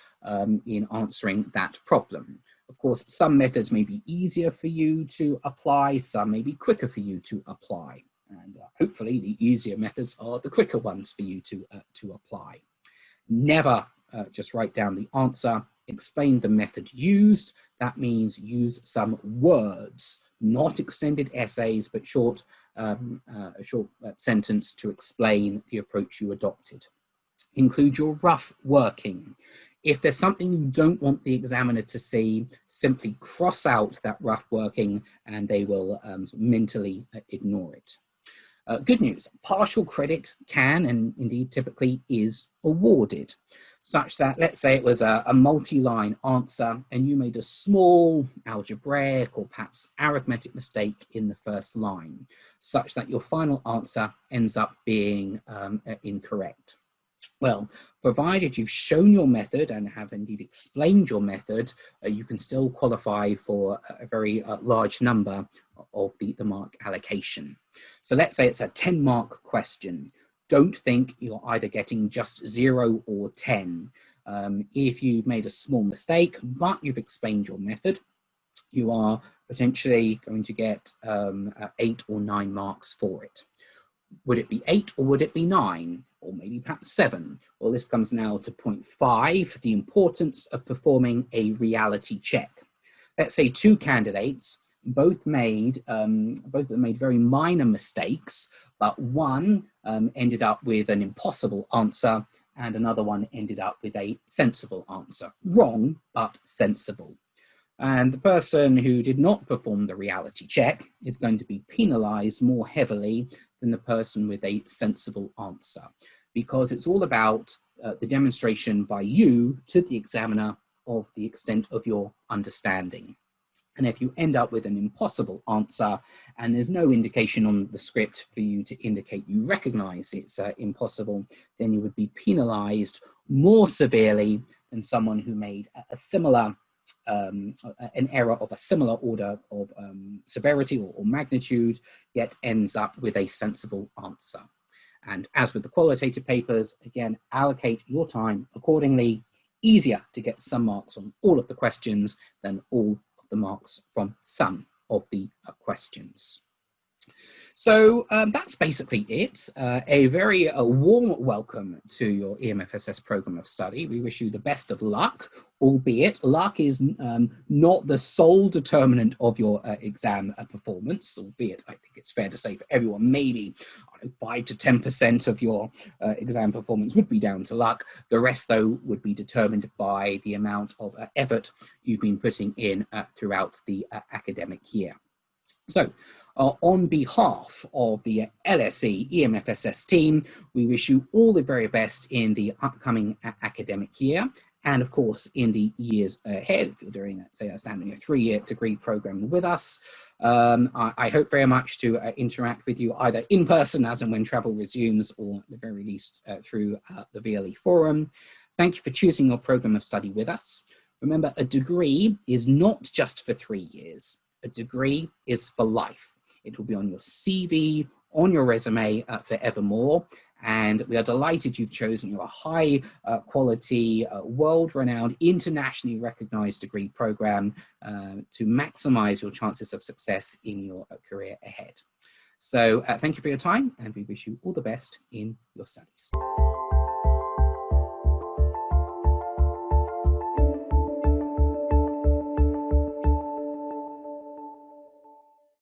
in answering that problem. Of course, some methods may be easier for you to apply, some may be quicker for you to apply. And hopefully the easier methods are the quicker ones for you to apply. Never just write down the answer, explain the method used. That means use some words, not extended essays, but short sentence to explain the approach you adopted. Include your rough working. If there's something you don't want the examiner to see, simply cross out that rough working and they will mentally ignore it. Good news, partial credit can and indeed typically is awarded, such that let's say it was a multi-line answer and you made a small algebraic or perhaps arithmetic mistake in the first line, such that your final answer ends up being incorrect. Well, provided you've shown your method and have indeed explained your method, you can still qualify for a very large number of the mark allocation. So let's say it's a 10-mark question. Don't think you're either getting just 0 or 10. If you've made a small mistake, but you've explained your method, you are potentially going to get 8 or 9 marks for it. Would it be 8 or would it be 9? Or maybe perhaps 7? Well, this comes now to point 5, the importance of performing a reality check. Let's say 2 candidates, both of them made very minor mistakes, but one ended up with an impossible answer and another one ended up with a sensible answer. Wrong, but sensible. And the person who did not perform the reality check is going to be penalized more heavily than the person with a sensible answer, because it's all about the demonstration by you to the examiner of the extent of your understanding. And if you end up with an impossible answer and there's no indication on the script for you to indicate you recognize it's impossible, then you would be penalized more severely than someone who made a similar an error of a similar order of severity or magnitude, yet ends up with a sensible answer. And as with the qualitative papers, again, allocate your time accordingly. Easier to get some marks on all of the questions than all of the marks from some of the questions. So that's basically it. A very warm welcome to your EMFSS program of study. We wish you the best of luck, albeit luck is not the sole determinant of your exam performance, albeit I think it's fair to say for everyone, maybe 5 to 10% of your exam performance would be down to luck. The rest, though, would be determined by the amount of effort you've been putting in throughout the academic year. So, on behalf of the LSE EMFSS team, we wish you all the very best in the upcoming academic year, and of course in the years ahead. If you're doing, say, a 3-year degree program with us, I hope very much to interact with you either in person as and when travel resumes, or at the very least through the VLE forum. Thank you for choosing your program of study with us. Remember, a degree is not just for 3 years. A degree is for life. It will be on your CV, on your resume forevermore. And we are delighted you've chosen your high quality, world-renowned, internationally recognized degree program to maximize your chances of success in your career ahead. So thank you for your time, and we wish you all the best in your studies.